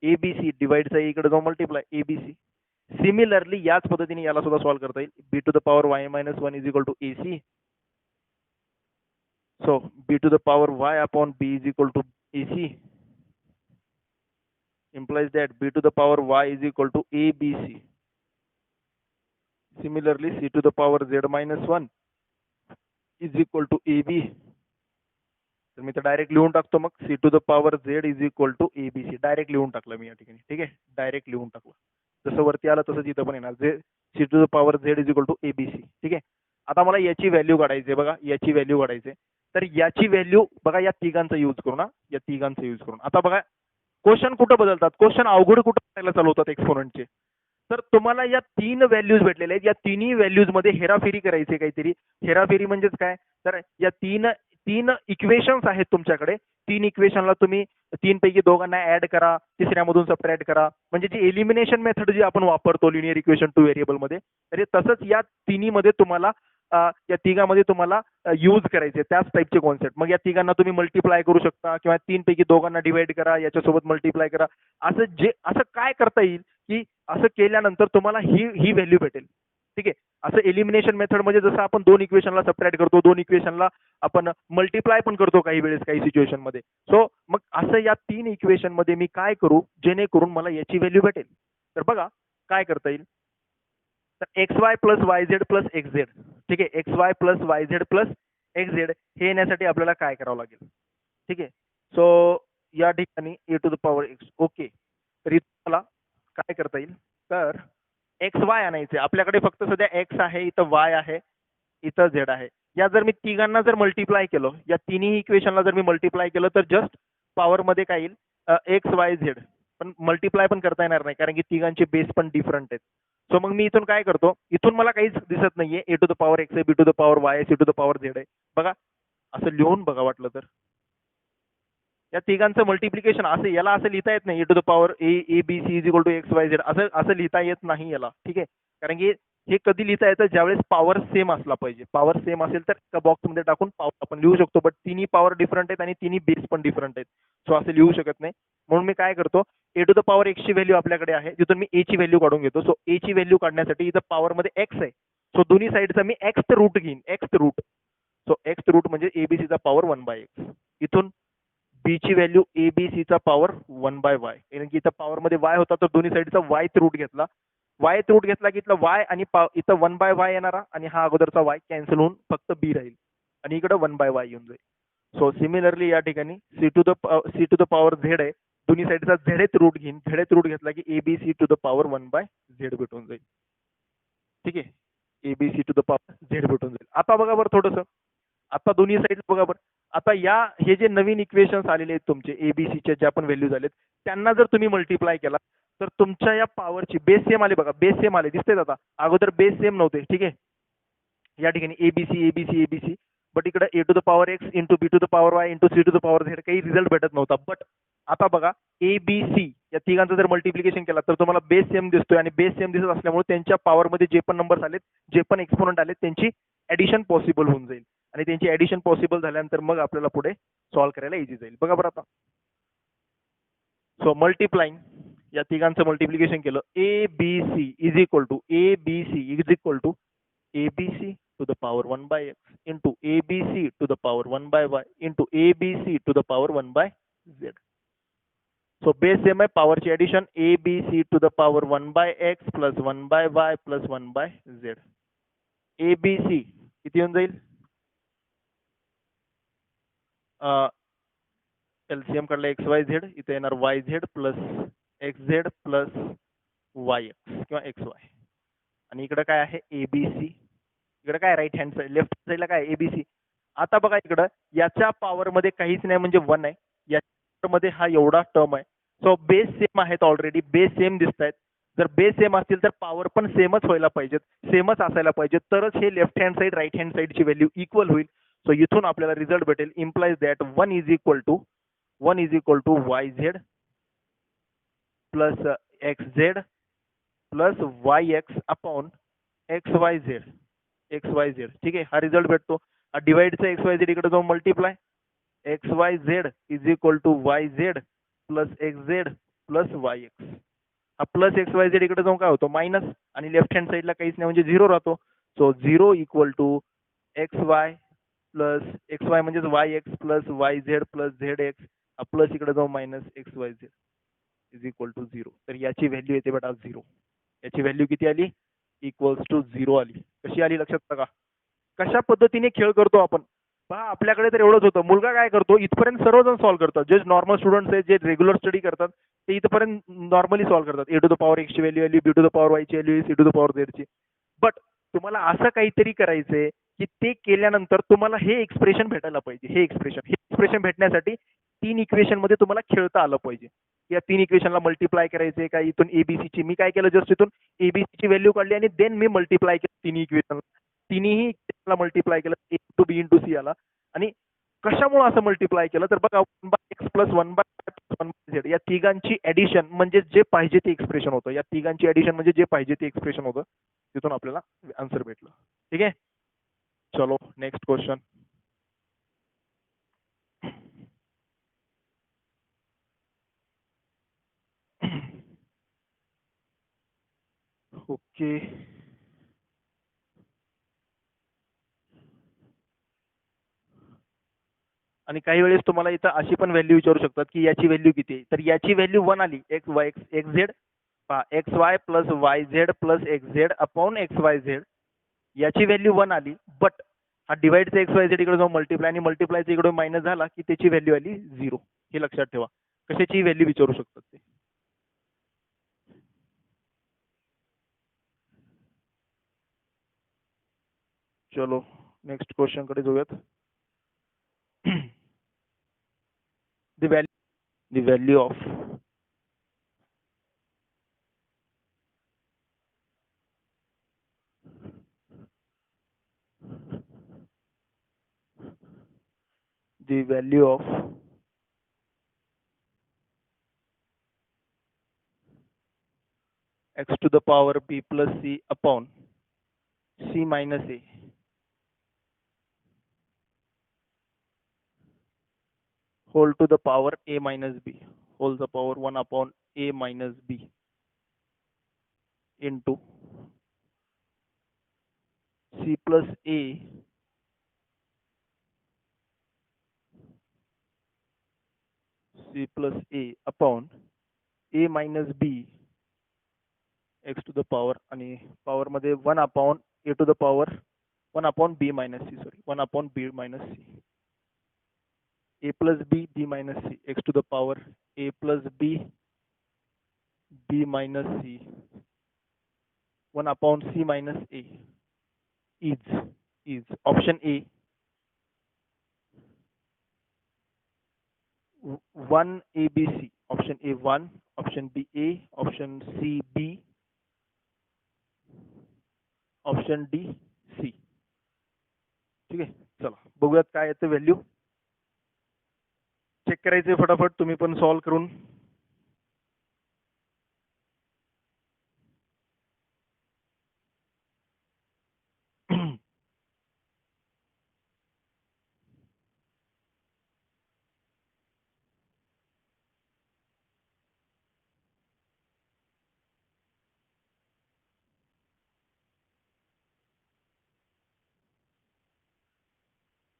abc डिवाइडचा इकडे जाऊन मल्टिप्लाय abc. सिमिलरली याच पद्धतीने याला सुद्धा सॉल्व्ह करता येईल. b to the power y minus 1 is equal to ac. So b to the power y upon b is equal to ac implies that b to the power y is equal to abc. Similarly, c to the power z minus 1 is equal to ab. तर मी तर direct लिहून टाकतो मग C to the power Z is equal to ABC. Direct लिहून टाकलं मी या ठिकाणी. ठीक आहे, डायरेक्ट लिहून टाकलं. जसं वरती आलं तसंच इथं पण येणार. C to the power Z is equal to ABC. ठीक आहे. आता मला याची व्हॅल्यू काढायची आहे बघा, याची व्हॅल्यू काढायची आहे. तर याची व्हॅल्यू बघा या तिघांचा यूज करू ना, या तिघांचा यूज करून. आता बघा क्वेश्चन कुठं बदलतात, क्वेश्चन अवघड कुठं करायला चालू होतात एक्सपोनंटचे. तर तुम्हाला या तीन व्हॅल्यूज भेटलेल्या आहेत, या तिन्ही व्हॅल्यूज मध्ये हेराफेरी करायची काहीतरी. हेराफेरी म्हणजेच काय, तर या तीन तीन इक्वेशन्स आहेत तुमच्याकडे. तीन इक्वेशनला तुम्ही तीन पैकी दोघांना ऍड करा, तिसऱ्यामधून सबट्रॅक्ट करा. म्हणजे जी एलिमिनेशन मेथड जी आपण वापरतो लिनियर इक्वेशन टू व्हेरिएबल मध्ये, तर तसंच या तिन्ही मध्ये तुम्हाला या तिघांमध्ये तुम्हाला यूज करायचे त्याच टाईपचे कॉन्सेप्ट. मग या तिघांना तुम्ही मल्टिप्लाय करू शकता किंवा तीन पैकी दोघांना डिवाइड करा, याच्यासोबत मल्टिप्लाय करा. असं काय करता येईल की असं केल्यानंतर तुम्हाला ही व्हॅल्यू भेटेल. ठीक आहे. असं एलिमिनेशन मेथड म्हणजे जसं आपण दोन इक्वेशनला सबट्रॅक्ट करतो, दोन इक्वेशनला आपण मल्टिप्लाय पण करतो काही वेळेस काही सिच्युएशन मध्ये. सो मग असं या तीन इक्वेशन मध्ये मी काय करू जेणेकरून मला याची व्हॅल्यू भेटेल. तर बघा काय करता येईल. तर x Y plus Y Z plus X Z. ठीक आहे, x Y plus Y Z plus X Z हे येण्यासाठी आपल्याला काय करावं लागेल. ठीक आहे. सो या ठिकाणी A to the power X. Okay, तर इथं मला काय करता येईल, तर एक्स वाय आणायचे. आपल्याकडे फक्त सध्या एक्स आहे, इथं वाय आहे, इथं झेड आहे. या जर मी तिघांना जर मल्टिप्लाय केलं, या तिन्ही इक्वेशनला जर मी मल्टिप्लाय केलं तर जस्ट पॉवर मध्ये काय येईल एक्स वाय झेड. पण मल्टिप्लाय पण करता येणार नाही कारण की तिघांचे बेस पण डिफरंट आहेत. सो मग मी इथून काय करतो, इथून मला काहीच दिसत नाहीये. A to the power X आहे, B to the power Y आहे, C to the power Z आहे. बघा असं लिहून बघा वाटलं तर. या तिघांचं मल्टिप्लिकेशन असं याला असं लिहिता येत नाही. A to the power A B C is equal to X Y Z असं असं लिहिता येत नाही याला. ठीक आहे, कारण की हे कधी लिहिता येतं ज्यावेळेस पॉवर सेम असला पाहिजे. पॉवर सेम असेल तर त्या बॉक्समध्ये टाकून पॉवर आपण लिहू शकतो. बट तिन्ही पॉवर डिफरंट आहेत आणि तिन्ही बेस पण डिफरंट आहेत. सो असं लिहू शकत नाही. म्हणून मी काय करतो, ए टू द पॉवर एक्स ची व्हॅल्यू आपल्याकडे आहे, तिथून मी ए ची व्हॅल्यू काढून घेतो. सो ए ची व्हॅल्यू काढण्यासाठी इथं पॉवर मध्ये एक्स आहे. सो दोन्ही साईडचा मी एक्स रूट घेईन, X root. So X root म्हणजे एबीसीचा पॉवर 1/x. इथून बी ची व्हॅल्यू एबीसीचा पॉवर 1/y. कारण की इथं पॉवर मध्ये वाय होता तर दोन्ही साईडचा वायथ रूट घेतला. वायथ रूट घेतला की इथला वाय आणि इथं 1/y येणारा आणि हा अगोदरचा वाय कॅन्सल होऊन फक्त बी राहील आणि इकडे 1/y येऊन जाईल. सो सिमिलरली या ठिकाणी C to the power Z आहे, दोन्ही साईडचा झेडेथ रूट घेईन. झेडेथ रूट घेतला की ABC to the power 1/z भेटून जाईल. ठीक आहे, ABC to the power Z भेटून जाईल. आता बघा बरं थोडंसं, आता दोन्ही साईड बघा बरं. आता हे जे नवीन इक्वेशन्स आलेले आहेत तुमचे एबीसीचे ज्या पण व्हॅल्यूज आलेत त्यांना जर तुम्ही मल्टिप्लाय केला तर तुमच्या या पॉवरची बेस सेम आले बघा, बेस सेम आले दिसतेत. आता अगोदर बेस सेम नव्हते. ठीक आहे, या ठिकाणी एबीसी एबीसी एबीसी. बट इकडे A to the power X into B to the power Y into C to the power Z काही रिझल्ट भेटत नव्हता. बट आता बघा एबीसी या तिघांचं जर मल्टिप्लिकेशन केला तर तुम्हाला बेस सेम दिसतोय आणि बेस सेम दिसत असल्यामुळे त्यांच्या पॉवर मध्ये जे पण नंबर्स आलेत, जे पण एक्सपोनंट आलेत त्यांची ऍडिशन पॉसिबल होऊन जाईल. आणि त्यांची ऍडिशन पॉसिबल झाल्यानंतर मग आपल्याला पुढे सॉल्व्ह करायला इझी जाईल. बघा बरं आता. सो मल्टिप्लाइंग या तिघांचं मल्टिप्लिकेशन केलं, A B C is equal to ABC to the power 1/x into ABC to the power 1/y into ABC to the power 1/z. So base same आहे, पॉवरची addition ABC to the power 1/x plus 1/y plus 1/z. ABC किती येऊन जाईल, LCM काढला x Y Z, इथे येणार Y Z plus X Z plus Y x किंवा x Y. आणि इकडे काय आहे एबीसी, इकडे काय राईट हँड साईड लेफ्ट साईडला काय एबीसी. आता बघा इकडं याच्या पॉवर मध्ये काहीच नाही म्हणजे 1 आहे, याच्या मध्ये हा एवढा टर्म आहे. सो बेस सेम आहेत, ऑलरेडी बेस सेम दिसत आहेत. जर बेस सेम असतील तर पॉवर पण सेमच व्हायला पाहिजेत, सेमच असायला पाहिजेत, तरच हे left hand side right hand साईडची व्हॅल्यू इक्वल होईल. सो इथून आपल्याला रिझल्ट भेटेल implies that 1 is equal to Y Z plus X Z plus Y X upon X Y Z. ठीक आहे, हा रिझल्ट भेटतो. डिवाइडचा एक्स वाय झेड इकडे जाऊन multiply X Y Z is equal to Y Z plus X Z plus Y X. हा plus X Y Z इकडे जाऊन काय होतो मायनस आणि लेफ्ट हँड साईडला काहीच नाही म्हणजे 0 राहतो. So 0 equal to X Y plus X Y म्हणजेच Y X plus Y Z plus Z X plus इकडे जाऊ minus X Y Z is equal to 0. तर याची व्हॅल्यू येते बेटा 0. याची व्हॅल्यू किती आली? इक्वल्स टू 0 आली. कशी आली लक्षात बघा. कशा पद्धतीने खेळ करतो आपण पहा. आपल्याकडे तर एवढंच होतं. मुलगा काय करतो, इथपर्यंत सर्वजण सॉल्व्ह करतात. जे नॉर्मल स्टुडंट्स आहेत, जे रेग्युलर स्टडी करतात, ते इथपर्यंत नॉर्मली सॉल्व्ह करतात. ए टू द पॉवर एक्सची व्हॅल्यू आली, बी टू द पॉवर वायची value, C to the power झेडची. बट तुम्हाला असं काहीतरी करायचंय की ते केल्यानंतर तुम्हाला हे एक्सप्रेशन भेटायला पाहिजे. हे एक्सप्रेशन भेटण्यासाठी 3 इक्वेशन मध्ये तुम्हाला खेळता आलं पाहिजे. या 3 इक्वेशनला मल्टिप्लाय करायचे का इथून एबीसीची. मी काय केलं, जस्ट इथून एबीसीची व्हॅल्यू काढली आणि देन मी मल्टिप्लाय केलं तिन्ही इक्वेशन. तिन्ही मल्टिप्लाय केलं, A to be into C आला. आणि कशामुळे असं मल्टिप्लाय केलं तर बघा, 1/x प्लस 1/1/z या तिघांची ऍडिशन म्हणजे जे पाहिजे ते एक्सप्रेशन होतं. या तिघांची ऍडिशन म्हणजे जे पाहिजे ते एक्सप्रेशन होतं. तिथून आपल्याला आन्सर भेटलं. ठीक आहे. चलो नेक्स्ट क्वेश्चन. ओके. आणि काही वेळेस तुम्हाला इथं अशी पण व्हॅल्यू विचारू शकतात की याची व्हॅल्यू किती आहे. तर याची व्हॅल्यू 1 आली. X Y x Z x Y plus Y Z plus X Z upon X Y Z याची व्हॅल्यू 1 आली. बट हा डिवाइडचा एक्स वाय झेड इकडे जाऊन मल्टिप्लाय आणि मल्टिप्लायचा इकडे मायनस झाला की त्याची व्हॅल्यू आली 0. हे लक्षात ठेवा. कशाची व्हॅल्यू विचारू शकतात ते. चलो नेक्स्ट क्वेश्चन कडे जाऊयात. the value of the value of x to the power b plus c upon c minus a whole to the power a minus b whole to the power 1 upon a minus b into c plus a upon a minus b x to the power आणि power मध्ये 1 upon a to the power 1 upon b minus c 1 upon b minus c a plus b minus c x to the power a plus b minus c 1 upon c minus a is option A 1 ABC, option A 1, option B A, option C B, option D C. ठीक आहे. चला बघूयात काय येतं value. Check करायचे फटाफट तुम्ही पण सॉल्व करून.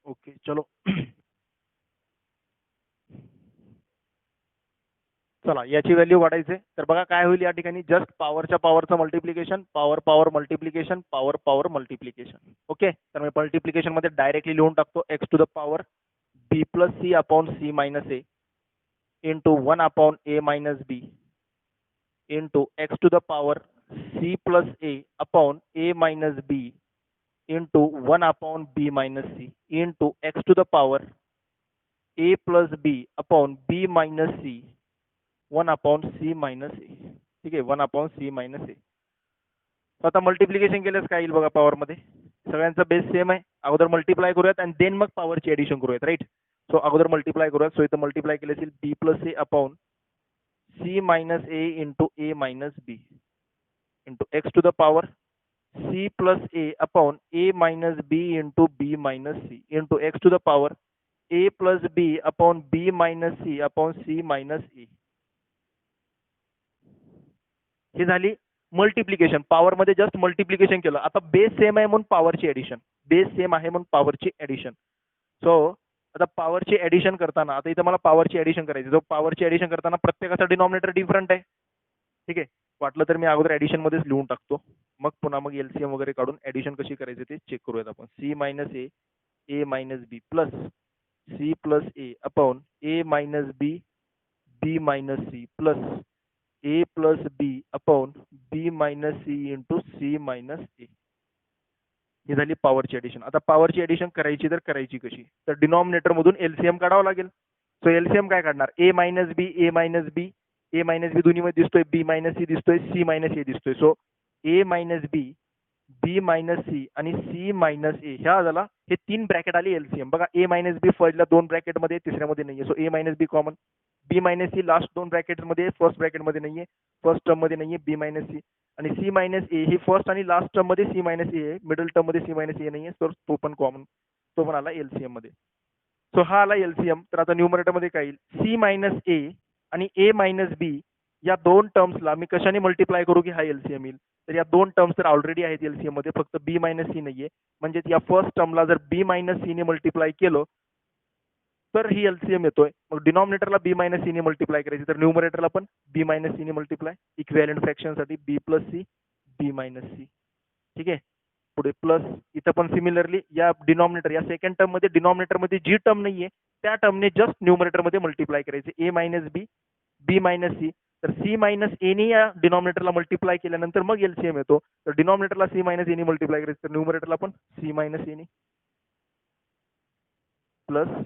ओके चलो. चला याची व्हॅल्यू वाढायचे तर बघा काय होईल या ठिकाणी. जस्ट पॉवरच्या पॉवरचं multiplication, power power multiplication, power power multiplication. Okay. तर मी मल्टिप्लिकेशन मध्ये डायरेक्टली लिहून टाकतो X to the power B plus C upon C minus A into 1 upon A minus B into X to the power C plus A upon A minus B into 1 upon B minus C into X to the power A plus B upon B minus C 1 upon C minus ए. ठीक आहे. 1 upon C minus ए. आता multiplication केल्यास काय येईल बघा. Power मध्ये सगळ्यांचा base same आहे. अगोदर मल्टिप्लाय करूयात आणि देन मग पॉवरची ऍडिशन करूयात. राईट. सो अगोदर मल्टिप्लाय करूयात. सो इथं मल्टिप्लाय केले असेल B plus A upon C minus A into A minus B into X to the power c plus a upon a minus b into b minus c into x to the power a plus b upon b minus c upon c minus a. ही झाली multiplication. Power मध्ये just multiplication केलं. आता base same आहे म्हणून पॉवरची addition. Base same आहे म्हणून पॉवरची ऍडिशन. सो आता पॉवरची ऍडिशन करताना, आता इथं मला पॉवरची ऍडिशन करायची, जो पॉवरची ऍडिशन करताना प्रत्येकाचा डिनॉमिनेटर डिफरंट आहे. ठीक आहे, वाटलं तर मी अगोदर ऍडिशन मध्येच लिहून टाकतो, मग पुन्हा मग एलसीएम वगैरे काढून ऍडिशन कशी करायची ते चेक करूयात आपण. C minus A minus B plus C plus A upon A minus B minus C plus A plus B upon B minus C into C minus A. ही झाली पॉवरची ऍडिशन. आता पॉवरची ऍडिशन करायची तर करायची कशी, तर डिनॉमिनेटर मधून एलसीएम काढावं लागेल. सो एलसीएम काय काढणार, ए minus B A minus B, A minus बी दोन्हीमध्ये दिसतोय, बी मायनस सी दिसतोय, सी मायनस ए दिसतोय. सो ए मायनस बी मायनस सी आणि सी मायनस ए ह्या झाला, हे तीन ब्रॅकेट आली एलसीएम. बघा ए मायनस बी पहिल्या दोन ब्रॅकेट मध्ये, तिसऱ्यामध्ये नाहीये. सो ए मायनस बी कॉमन, बी मायनस सी लास्ट दोन ब्रॅकेट मध्ये, फर्स्ट ब्रॅकेट मध्ये नाहीये, फर्स्ट टर्म मध्ये नाहीये बी मायनस सी, आणि C minus A he first आणि लास्ट टर्म मध्ये सी मायनस ए आहे, मिडल टर्म मध्ये सी मायनस ए नाहीये. तर तो पण कॉमन, तो पण आला एलसीएम मध्ये. सो हा आला एलसीएम. तर आता न्यूमरेटर मध्ये काय येईल, सी मायनस ए आणि ए मायनस बी या दोन टर्म्सला मी कशाने मल्टिप्लाय करू की हा एलसीएम येईल. तर या दोन टर्म्स तर ऑलरेडी आहेत एलसीएम मध्ये, फक्त बी मायनस सी नाहीये. म्हणजे या फर्स्ट टर्मला जर बी मायनस सी ने मल्टिप्लाय केलं तर ही एलसीएम येतोय. मग डिनॉमिनेटरला बी मायनस सी ने मल्टिप्लाय करायची, तर न्यूमरेटरला पण बी मायनस सी ने मल्टिप्लाय, इक्विव्हॅलेंट फ्रॅक्शन साठी B plus C B minus C. ठीक आहे, पुढे प्लस, इथं पण सिमिलरली या डिनॉमिनेटर या सेकंड टर्म मध्ये डिनॉमिनेटर मध्ये जी टर्म नाहीये त्या टर्मने जस्ट न्यूमरेटर मध्ये मल्टिप्लाय करायचे, ए मायनस बी मायनस सी. तर सी मायनस एने या डिनॉमिनेटरला मल्टिप्लाय केल्यानंतर मग एलसीएम येतो. तर डिनॉमिनेटरला सी मायनस एने मल्टिप्लाय करायचं, तर न्यूमरेटरला पण सी मायनस एने प्लस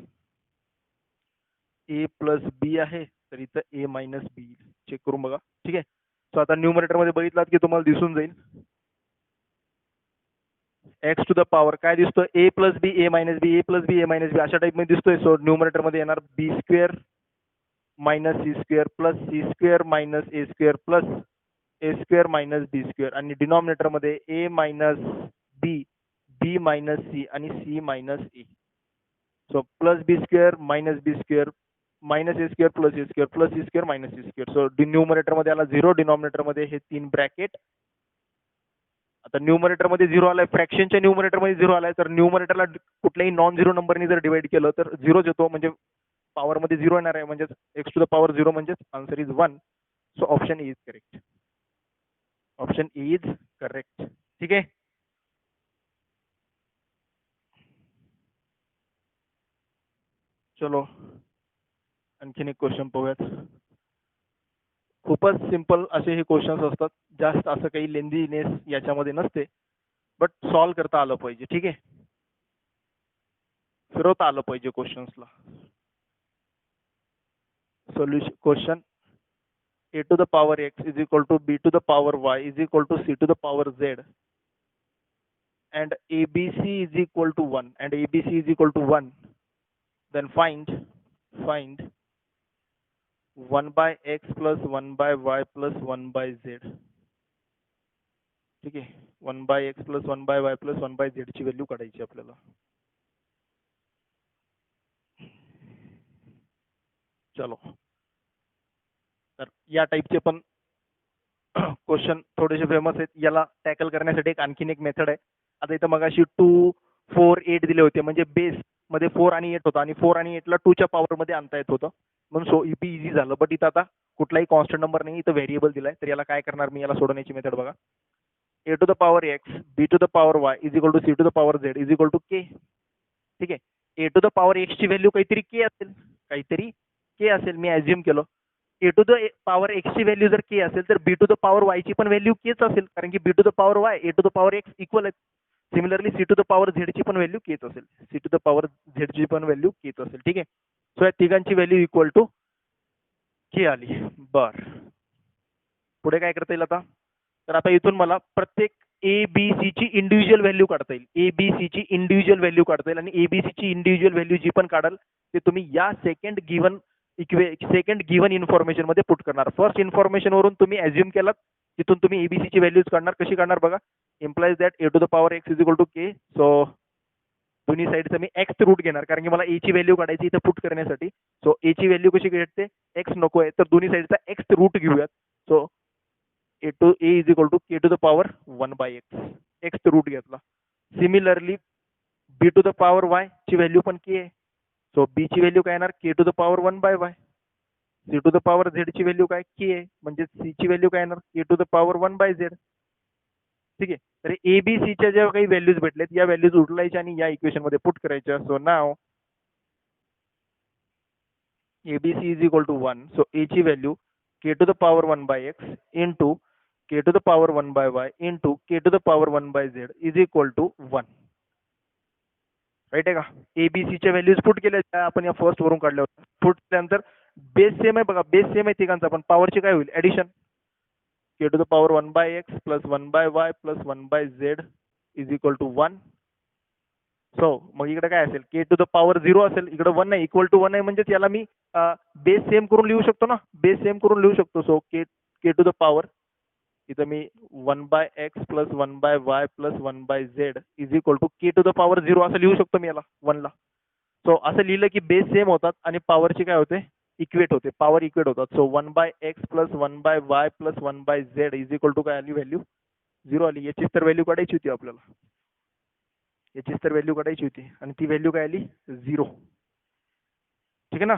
ए प्लस बी आहे, तर इथं ए मायनस बी. चेक करून बघा. ठीक आहे, सो आता न्यूमरेटर मध्ये बघितलात की तुम्हाला दिसून जाईल एक्स टू द पॉवर काय दिसतोय, A plus B A minus B, A plus B A minus B अशा टाइप मध्ये दिसतोय. सो न्यूमरेटर मध्ये येणार B square minus C square plus C square minus A square plus A square minus B square, आणि denominator मध्ये A minus B B minus C आणि C minus A. So plus B square minus B square minus A square plus A square plus C square minus C square. So numerator मध्ये आला zero, denominator मध्ये हे तीन bracket. आता numerator मध्ये zero आलाय, फ्रॅक्शनच्या numerator मध्ये झिरो आलाय, तर न्यूमरेटरला कुठल्याही नॉन झिरो नंबरने जर डिवाइड केलं तर झिरोच येतो, म्हणजे पॉवर मध्ये झिरो येणार आहे, म्हणजे X to the power zero म्हणजे answer is 1. So option A is correct, option A is correct. ठीक आहे, चलो आणखीन एक क्वेश्चन पाहूयात. खूपच सिंपल असे हे क्वेश्चन्स असतात, जास्त असं काही लेंदीनेस याच्यामध्ये नसते, बट सॉल्व करता आलं पाहिजे. ठीक आहे, फिरवता आलं पाहिजे क्वेश्चन्सला. Solution question, a to the power x is equal to b to the power y is equal to c to the power z, and abc is equal to 1 and abc is equal to 1, then find 1 by x plus 1 by y plus 1 by z. ठीक आहे, 1 by x plus 1 by y plus 1 by z ची value काढायची आपल्याला. चलो, तर या टाईपचे पण क्वेश्चन थोडेसे फेमस आहेत. याला टॅकल करण्यासाठी एक आणखीन एक मेथड आहे. आता इथं मगाशी 2 4 8 दिले होते, म्हणजे बेस मध्ये 4 आणि 8 होता, आणि 4 आणि 8 ला 2 च्या पॉवर मध्ये आणता येत होतं, म्हणून सो ईपी इझी झालं. बट इथं आता कुठलाही कॉन्स्टंट नंबर नाही, इथं व्हेरिएबल दिलाय. तर याला काय करणार मी, याला सोडवण्याची मेथड बघा. A to the power X B to the power Y is equal to C to the power Z is equal to K. ठीक आहे, A to the power X ची व्हॅल्यू काहीतरी के असेल, मी ऍझ्युम केलं. A to the power X ची value जर K असेल तर B to the power Y ची पण व्हॅल्यू केच असेल, कारण की B to the power Y A to the power X equal आहे. Similarly C to the power Z ची पण व्हॅल्यू केच असेल, C to the power Z ची पण व्हॅल्यू केच असेल. ठीक आहे, सो या तिघांची व्हॅल्यू इक्वल टू के आली. बर, पुढे काय करता येईल आता, तर आता इथून मला प्रत्येक ए बी सी ची इंडिव्हिज्युअल व्हॅल्यू काढता येईल. ए बी सी ची इंडिव्हिज्युअल व्हॅल्यू काढता येईल, आणि ए बी सी ची इंडिव्हिज्युअल व्हॅल्यू जी पण काढाल ते तुम्ही या सेकंड गिव्हन इन्फॉर्मेशन मध्ये पुट करणार. फर्स्ट इन्फॉर्मेशन वरून तुम्ही ऍझ्युम केलात, तिथून तुम्ही एबीसी ची व्हॅल्यूज काढणार. कशी काढणार बघा, implies that A to the power X is equal to K. So दोन्ही साईडचं मी एक्स रूट घेणार, कारण की मला ए ची व्हॅल्यू काढायची इथं पुट करण्यासाठी. सो ए ची व्हॅल्यू कशी भेटते, एक्स नको आहे, तर दोन्ही साईडचा एक्स रूट घेऊयात. So A is equal to K to the power 1 by X, X root घेतला. Similarly B to the power Y ची व्हॅल्यू पण के आहे. सो बी ची व्हॅल्यू काय येणार K to the power 1/y. C to the power Z ची value काय K आहे, म्हणजे सी ची व्हॅल्यू काय येणार K to the power 1/z. ठीक आहे. तर ए बी सी च्या ज्या काही व्हॅल्यूज भेटल्यात या व्हॅल्यूज उचलायच्या आणि या इक्वेशन मध्ये पुट करायच्या. So now ABC is equal to 1. So A ची value k to the power 1/x into k to the power 1/y into k to the power 1/z is equal to 1. Right आहे का? ABC च्या values put केल्या आपण या first वरून काढल्या होत्या. पुट केल्यानंतर बेस सेम आहे बघा, बेस सेम आहे तिघांचा, पण पॉवरची काय होईल addition. k to the power 1/x plus 1/y plus 1/z is equal to 1. So मग इकडे काय असेल के टू द पॉवर 0 असेल, इकडे 1 नाही, इक्वल टू 1 आहे, म्हणजे याला मी बेस सेम करून लिहू शकतो ना, बेस सेम करून लिहू शकतो. So K to the power इथं मी 1/x plus 1/y plus 1/z is equal to K to the power 0 असं लिहू शकतो मी याला 1 ला. सो असं लिहिलं की बेस सेम होतात आणि पॉवरची काय होते इक्वेट होते, पॉवर इक्वेट होतात. So 1/x plus 1/y plus 1/z is equal to काय आली व्हॅल्यू 0 आली. याचीच तर व्हॅल्यू काढायची होती आपल्याला, याचीच तर व्हॅल्यू काढायची होती आणि ती व्हॅल्यू काय आली 0. ठीक आहे ना.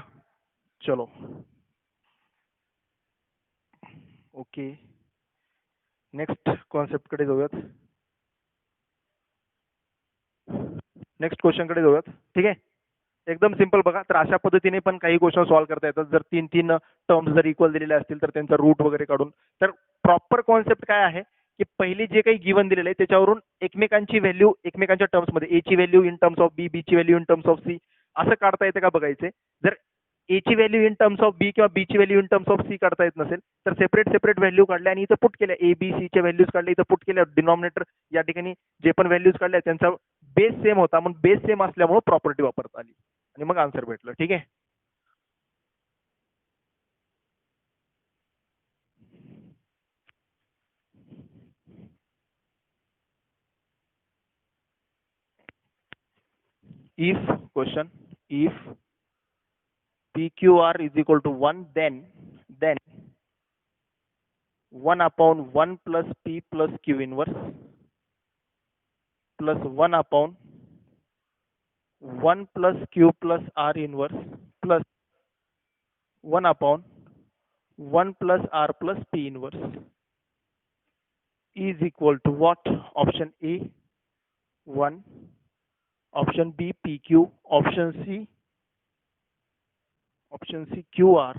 चलो ओके, नेक्स्ट कॉन्सेप्ट कडे जाऊयात, नेक्स्ट क्वेश्चन कडे जाऊयात. ठीक आहे, एकदम सिंपल बघा. तर अशा पद्धतीने पण काही क्वेश्चन सॉल्व्ह करता येतात. जर तीन तीन टर्म्स जर इक्वल दिलेले असतील तर त्यांचा रूट वगैरे काढून. तर प्रॉपर कॉन्सेप्ट काय आहे की पहिली जे काही गिवन दिलेलं आहे त्याच्यावरून एकमेकांची व्हॅल्यू एकमेकांच्या टर्म्स मध्ये, ए ची value in terms of B, B ची value in terms of C असं काढता येते का बघायचे. जर ए ची value in terms of B किंवा बी ची value in terms of C काढता येत नसेल तर सेपरेट सेपरेट व्हॅल्यू काढल्या आणि इथं पुट केल्या, ए बी सी च्या व्हॅल्यूज काढल्या इथं पुट केल्या. डिनॉमिनेटर या ठिकाणी जे पण व्हॅल्यूज काढल्या त्यांचा बेस सेम होता, म्हणून बेस सेम असल्यामुळे प्रॉपर्टी वापरता आली आणि मग आन्सर भेटलं. ठीक आहे. if question if PQR is equal to 1 then 1 upon 1 plus P plus Q inverse plus 1 upon 1 plus Q plus R inverse plus 1 upon 1 plus R plus P inverse is equal to what? Option A 1, option B PQ, option C QR,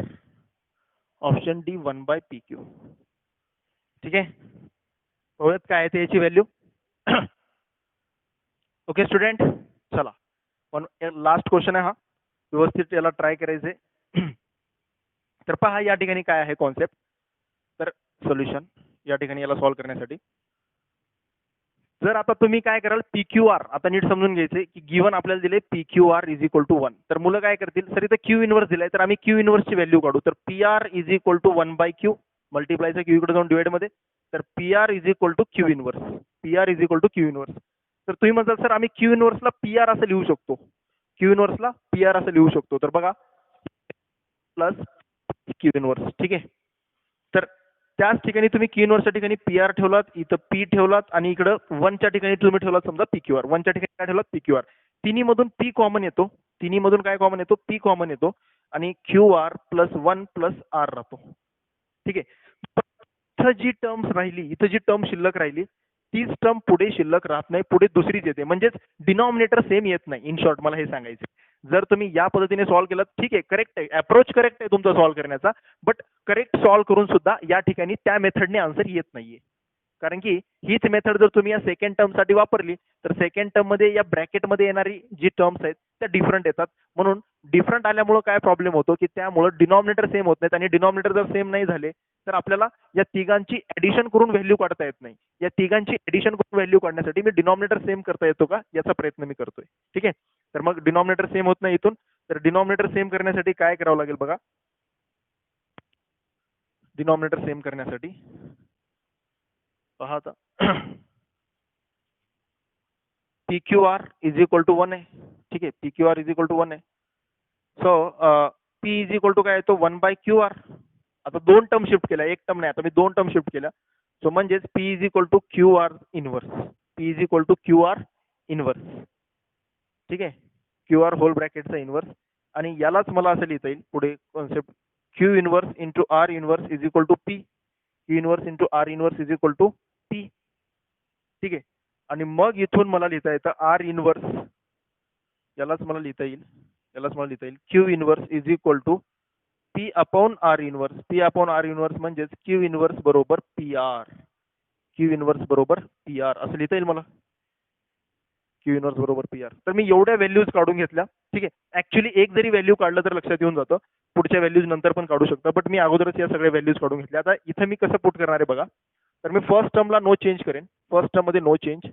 option D 1/PQ. ठीक आहे, बघूयात काय आहे याची value. Okay student, चला पण last question आहे हा, व्यवस्थित याला ट्राय करायचे. तर पहा या ठिकाणी काय आहे कॉन्सेप्ट. तर सोल्युशन या ठिकाणी याला सॉल्व्ह करण्यासाठी जर आता तुम्ही काय कराल PQR, आता नीट समजून घ्यायचे की गिवन आपल्याला दिले PQR इज इक्वल टू 1. तर मुलं काय करतील, सर इथं Q इनवर्स दिलाय तर आम्ही Q इनवर्सची व्हॅल्यू काढू. तर PR is equal to 1/Q, मल्टिप्लायचा Q इकडे जाऊन डिवाइड मध्ये. तर PR is equal to Q inverse, PR is equal to Q inverse. तर तुम्ही म्हणाल सर आम्ही Q इनवर्सला PR असं लिहू शकतो, Q इनवर्सला PR असं लिहू शकतो. तर बघा प्लस Q इनवर्स. ठीक आहे, तर त्याच ठिकाणी तुम्ही Q इनवर्सच्या ठिकाणी PR ठेवलात, इथं P ठेवलात आणि इकडं 1 च्या ठिकाणी तुम्ही ठेवलात समजा PQR, 1 च्या ठिकाणी काय ठेवलात PQR. तिन्ही मधून P कॉमन येतो, तिन्ही मधून काय कॉमन येतो P कॉमन येतो आणि QR प्लस 1 प्लस R राहतो. ठीक आहे, इथं जी टर्म्स राहिली, इथं जी टर्म शिल्लक राहिली तीच टर्म पुढे शिल्लक राहत नाही, पुढे दुसरीच येते, म्हणजेच डिनॉमिनेटर सेम येत नाही. इन शॉर्ट मला हे सांगायचं. जर तुम्ही या पद्धतीने सॉल्व्ह केलं ठीक आहे, करेक्ट आहे, अप्रोच करेक्ट आहे तुमचा सॉल्व्ह करण्याचा, बट करेक्ट सॉल्व्ह करून सुद्धा या ठिकाणी त्या मेथडने आन्सर येत नाहीये. कारण की हीच मेथड जर तुम्ही या सेकंड टर्म साठी वापरली तर सेकंड टर्म मध्ये या ब्रॅकेट मध्ये येणारी जी टर्म्स आहेत त्या डिफरंट येतात. म्हणून डिफरंट आल्यामुळे काय प्रॉब्लेम होतो की त्यामुळे डिनॉमिनेटर सेम होत नाहीत आणि डिनॉमिनेटर जर सेम नाही झाले तर आपल्याला या तिघांची ऍडिशन करून व्हॅल्यू काढता येत नाही. या तिघांची ऍडिशन करून व्हॅल्यू काढण्यासाठी मी डिनॉमिनेटर सेम करता येतो का याचा प्रयत्न मी करतोय. ठीक आहे, तर मग डिनॉमिनेटर सेम होत नाही इथून, तर डिनॉमिनेटर सेम करण्यासाठी काय करावं लागेल बघा. डिनॉमिनेटर सेम करण्यासाठी पहा आता PQR इज इक्वल टू 1 आहे. ठीक आहे, PQR इज इक्वल टू 1 आहे. So P is equal to काय येतो 1/QR. आता दोन टर्म शिफ्ट केल्या, एक टर्म नाही, आता मी दोन टर्म शिफ्ट केल्या. सो म्हणजेच P is equal to QR inverse, P is equal to QR inverse. ठीक आहे, क्यू आर होल ब्रॅकेटचा इन्व्हर्स. आणि यालाच मला असं लिहिता येईल पुढे concept, Q inverse into R inverse is equal to P. Q inverse into R inverse is equal to P. ठीक आहे, आणि मग इथून मला लिहिता येतं आर इन्व्हर्स, यालाच मला लिहिता येईल Q inverse is equal to P upon R inverse. P upon R inverse म्हणजेच क्यू इन्व्हर्स बरोबर पी आर. क्यू इन्व्हर्स बरोबर पी आर असं लिहिता येईल मला. क्यू इन्व्हर्स बरोबर पी आर. तर मी एवढ्या व्हॅल्यूज काढून घेतल्या. ठीक आहे, ऍक्च्युली एक जरी व्हॅल्यू काढलं तर लक्षात येऊन जातं, पुढच्या व्हॅल्यूज नंतर पण काढू शकता, बट मी अगोदरच या सगळ्या व्हॅल्यूज काढून घेतल्या. आता इथं मी कसं पुट करणार आहे बघा. तर मी फर्स्ट टर्मला नो चेंज करेन. फर्स्ट टर्म मध्ये no change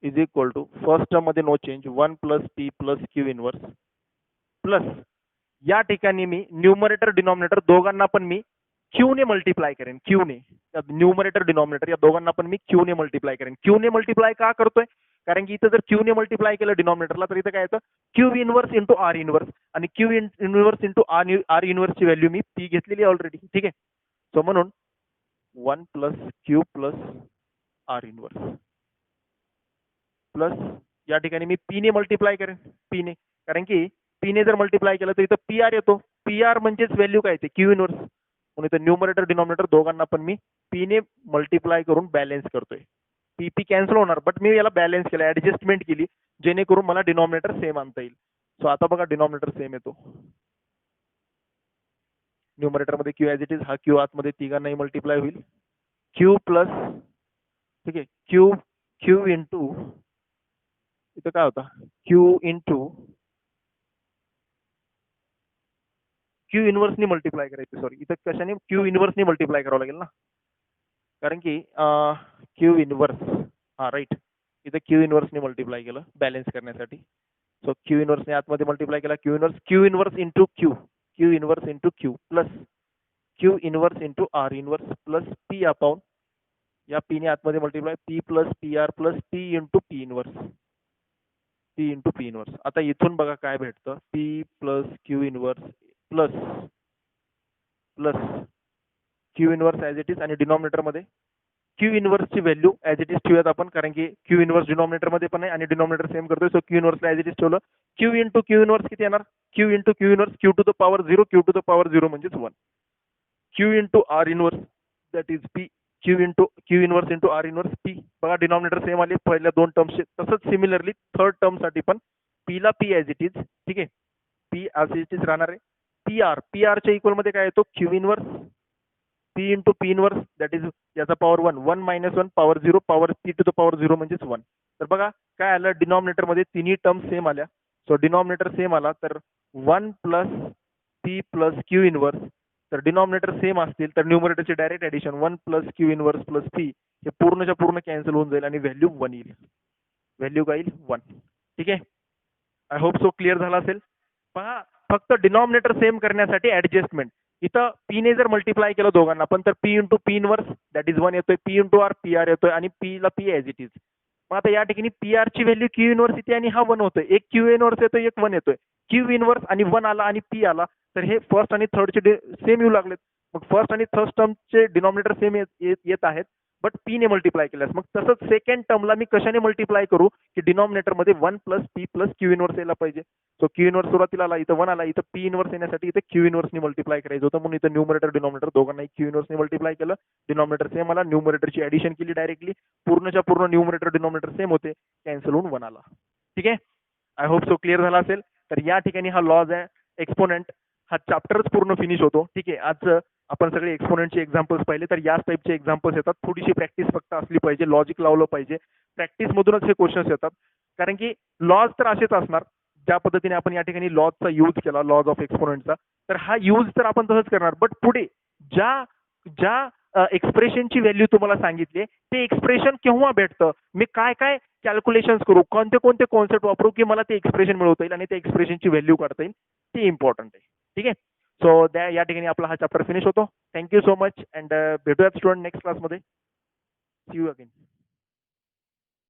is equal to first term मध्ये no change 1 plus P plus Q inverse plus या ठिकाणी मी न्यूमरेटर डिनॉमिनेटर दोघांना पण मी क्यू ने मल्टिप्लाय करेन. क्यू ने न्यूमरेटर डिनॉमिनेटर या दोघांना पण मी क्यू ने मल्टिप्लाय करेन. क्यू ने मल्टिप्लाय का करतोय, कारण की इथं जर क्यू ने मल्टिप्लाय केलं डिनॉमिनेटरला तर इथं काय येतं Q inverse into R inverse. आणि क्यू इन्व्हर्स इंटू आर इन्व्हर्सची व्हॅल्यू मी पी घेतलेली आहे ऑलरेडी. ठीक आहे, सो म्हणून 1 plus Q plus R inverse plus या ठिकाणी मी पी ने मल्टिप्लाय करेन. पी ने, कारण की पी ने जर मल्टिप्लाय केलं तर इथं पी आर येतो. पी आर म्हणजेच व्हॅल्यू काय येते क्यू इन्व्हर्स. म्हणून इथं न्यूमरेटर डिनॉमिनेटर दोघांना पण मी पी ने मल्टिप्लाय करून बॅलन्स करतोय. पी पी कॅन्सल होणार, बट मी याला बॅलन्स केलं, ऍडजस्टमेंट केली, जेणेकरून मला डिनॉमिनेटर सेम आणता येईल. सो आता बघा डिनॉमिनेटर सेम येतो. न्यूमरेटर मध्ये क्यू ॲज इट इज, हा क्यू आतमध्ये तिघांनाही मल्टिप्लाय होईल. क्यू प्लस, ठीक आहे, क्यू क्यू इंटू इथं काय होता क्यू इंटू क्यू इन्व्हर्सनी मल्टिप्लाय करायचे. सॉरी, इथं कशाने क्यू इन्व्हर्सनी मल्टिप्लाय करावं लागेल ना, कारण की क्यू इन्व्हर्स, हा राईट, इथं क्यू इन्व्हर्सने मल्टिप्लाय केलं बॅलन्स करण्यासाठी. सो क्यू इन्व्हर्सने आतमध्ये मल्टिप्लाय केला. Q inverse into Q, Q inverse into Q plus Q inverse into R inverse plus P upon या पी ने आतमध्ये multiply P plus P R plus P into P inverse. P into P inverse. आता इथून बघा काय भेटतं, P plus Q inverse plus plus Q inverse as it is, आणि denominator मध्ये क्यू इन्व्हर्सची व्हॅल्यू ॲज इट इज ठेवूयात आपण, कारण की क्यू इन्व्हर्स डिनॉमिनेटर मध्ये पण आहे आणि डिनॉमिनेटर सेम करतोय. सो क्यू इन्व्हर्सला ॲज इट इज ठेवलं. क्यू इंटू क्यू इन्व्हर्स किती येणार, Q into Q inverse, Q to the power 0, Q to the power 0 म्हणजेच 1. Q into R inverse that is P, Q into Q inverse into R inverse P. बघा denominator same आले पहिल्या दोन टर्म्सचे. तसंच similarly third term साठी पण P ला P as it is, ठीक आहे, पी ॲज इट इज राहणार आहे. पी आर, पी आरच्या इक्वल मध्ये काय येतो Q inverse P into P inverse that is याचा power 1, 1 minus 1 power 0 power P to the power 0 म्हणजेच 1. तर बघा काय आलं, डिनॉमिनेटर मध्ये तिन्ही टर्म सेम आल्या. सो डिनॉमिनेटर सेम आला तर 1 plus P plus Q inverse, तर डिनॉमिनेटर सेम असतील तर न्यूमरेटरचे direct addition 1 plus Q inverse plus P हे पूर्णच्या पूर्ण कॅन्सल होऊन जाईल आणि व्हॅल्यू 1 येईल. व्हॅल्यू काय येईल 1. ठीक आहे, आय होप सो क्लिअर झाला असेल. पहा फक्त डिनॉमिनेटर सेम करण्यासाठी ऍडजस्टमेंट. इथं पी ने जर मल्टिप्लाय केलं दोघांना पण तर P into P inverse that is 1 येतोय, P into R P R येतोय आणि पी ला पी ॲज इट इज. मग आता या ठिकाणी पी आर ची व्हॅल्यू क्यू इन्व्हर्स येते आणि हा 1 होतोय. एक क्यू इन्व्हर्स येतोय, एक 1 येतोय. क्यू इन्व्हर्स आणि 1 आला आणि पी आला तर हे फर्स्ट आणि थर्डचे सेम येऊ लागलेत. मग फर्स्ट आणि थर्ड टर्मचे डिनॉमिनेटर सेम येत आहेत, बट पी ने मल्टिप्लाय केल्यास. मग तसंच सेकंड टर्मला मी कशाने मल्टिप्लाय करू की डिनॉमिनेटर मध्ये 1 plus P plus Q inverse यायला पाहिजे. सो क्यू इन्व्हर्स सुरुवातीला आला, इथं 1 आला, इथं पी इन्व्हर्स येण्यासाठी इथं क्यू इन्व्हर्सनी मल्टिप्लाय करायचं होतं, म्हणून इथं न्यूमरेटर डिनॉमिनेटर दोघांनाही क्यू इन्व्हर्सनी मल्टिप्लाय केलं. डिनॉमिनेटर सेम आला, न्यूमरेटरची ऍडिशन केली डायरेक्टली, पूर्णच्या पूर्ण न्यूमरेटर डिनॉमिनेटर सेम होते, कॅन्सल होऊन 1 आला. ठीक आहे, आय होप सो क्लिअर झाला असेल. तर या ठिकाणी हा लॉज आहे एक्सपोनेंट, हा चॅप्टरच पूर्ण फिनिश होतो. ठीक आहे, आज आपण सगळे एक्सपोनेंटचे एक्झाम्पल्स पाहिले, तर याच टाईपचे एक्झाम्पल्स येतात. थोडीशी प्रॅक्टिस फक्त असली पाहिजे, लॉजिक लावलं पाहिजे, प्रॅक्टिस मधूनच हे क्वेश्चन्स येतात. कारण की लॉज तर असेच असणार ज्या पद्धतीने आपण या ठिकाणी लॉजचा यूज केला, लॉज ऑफ एक्सपोनेंटचा, तर हा यूज तर आपण तसंच करणार. बट पुढे ज्या ज्या एक्सप्रेशनची व्हॅल्यू तुम्हाला सांगितली ते एक्सप्रेशन केव्हा भेटतं, मी काय काय कॅल्क्युलेशन्स करू, कोणते कोणते कॉन्सेप्ट वापरू की मला ते एक्सप्रेशन मिळवता येईल आणि त्या एक्सप्रेशनची व्हॅल्यू काढता येईल, ते इम्पॉर्टंट आहे. ठीक आहे, सो या ठिकाणी आपला हा चॅप्टर फिनिश होतो. थँक्यू सो मच अँड भेटूयात स्टुडंट नेक्स्ट क्लासमध्ये. See you again.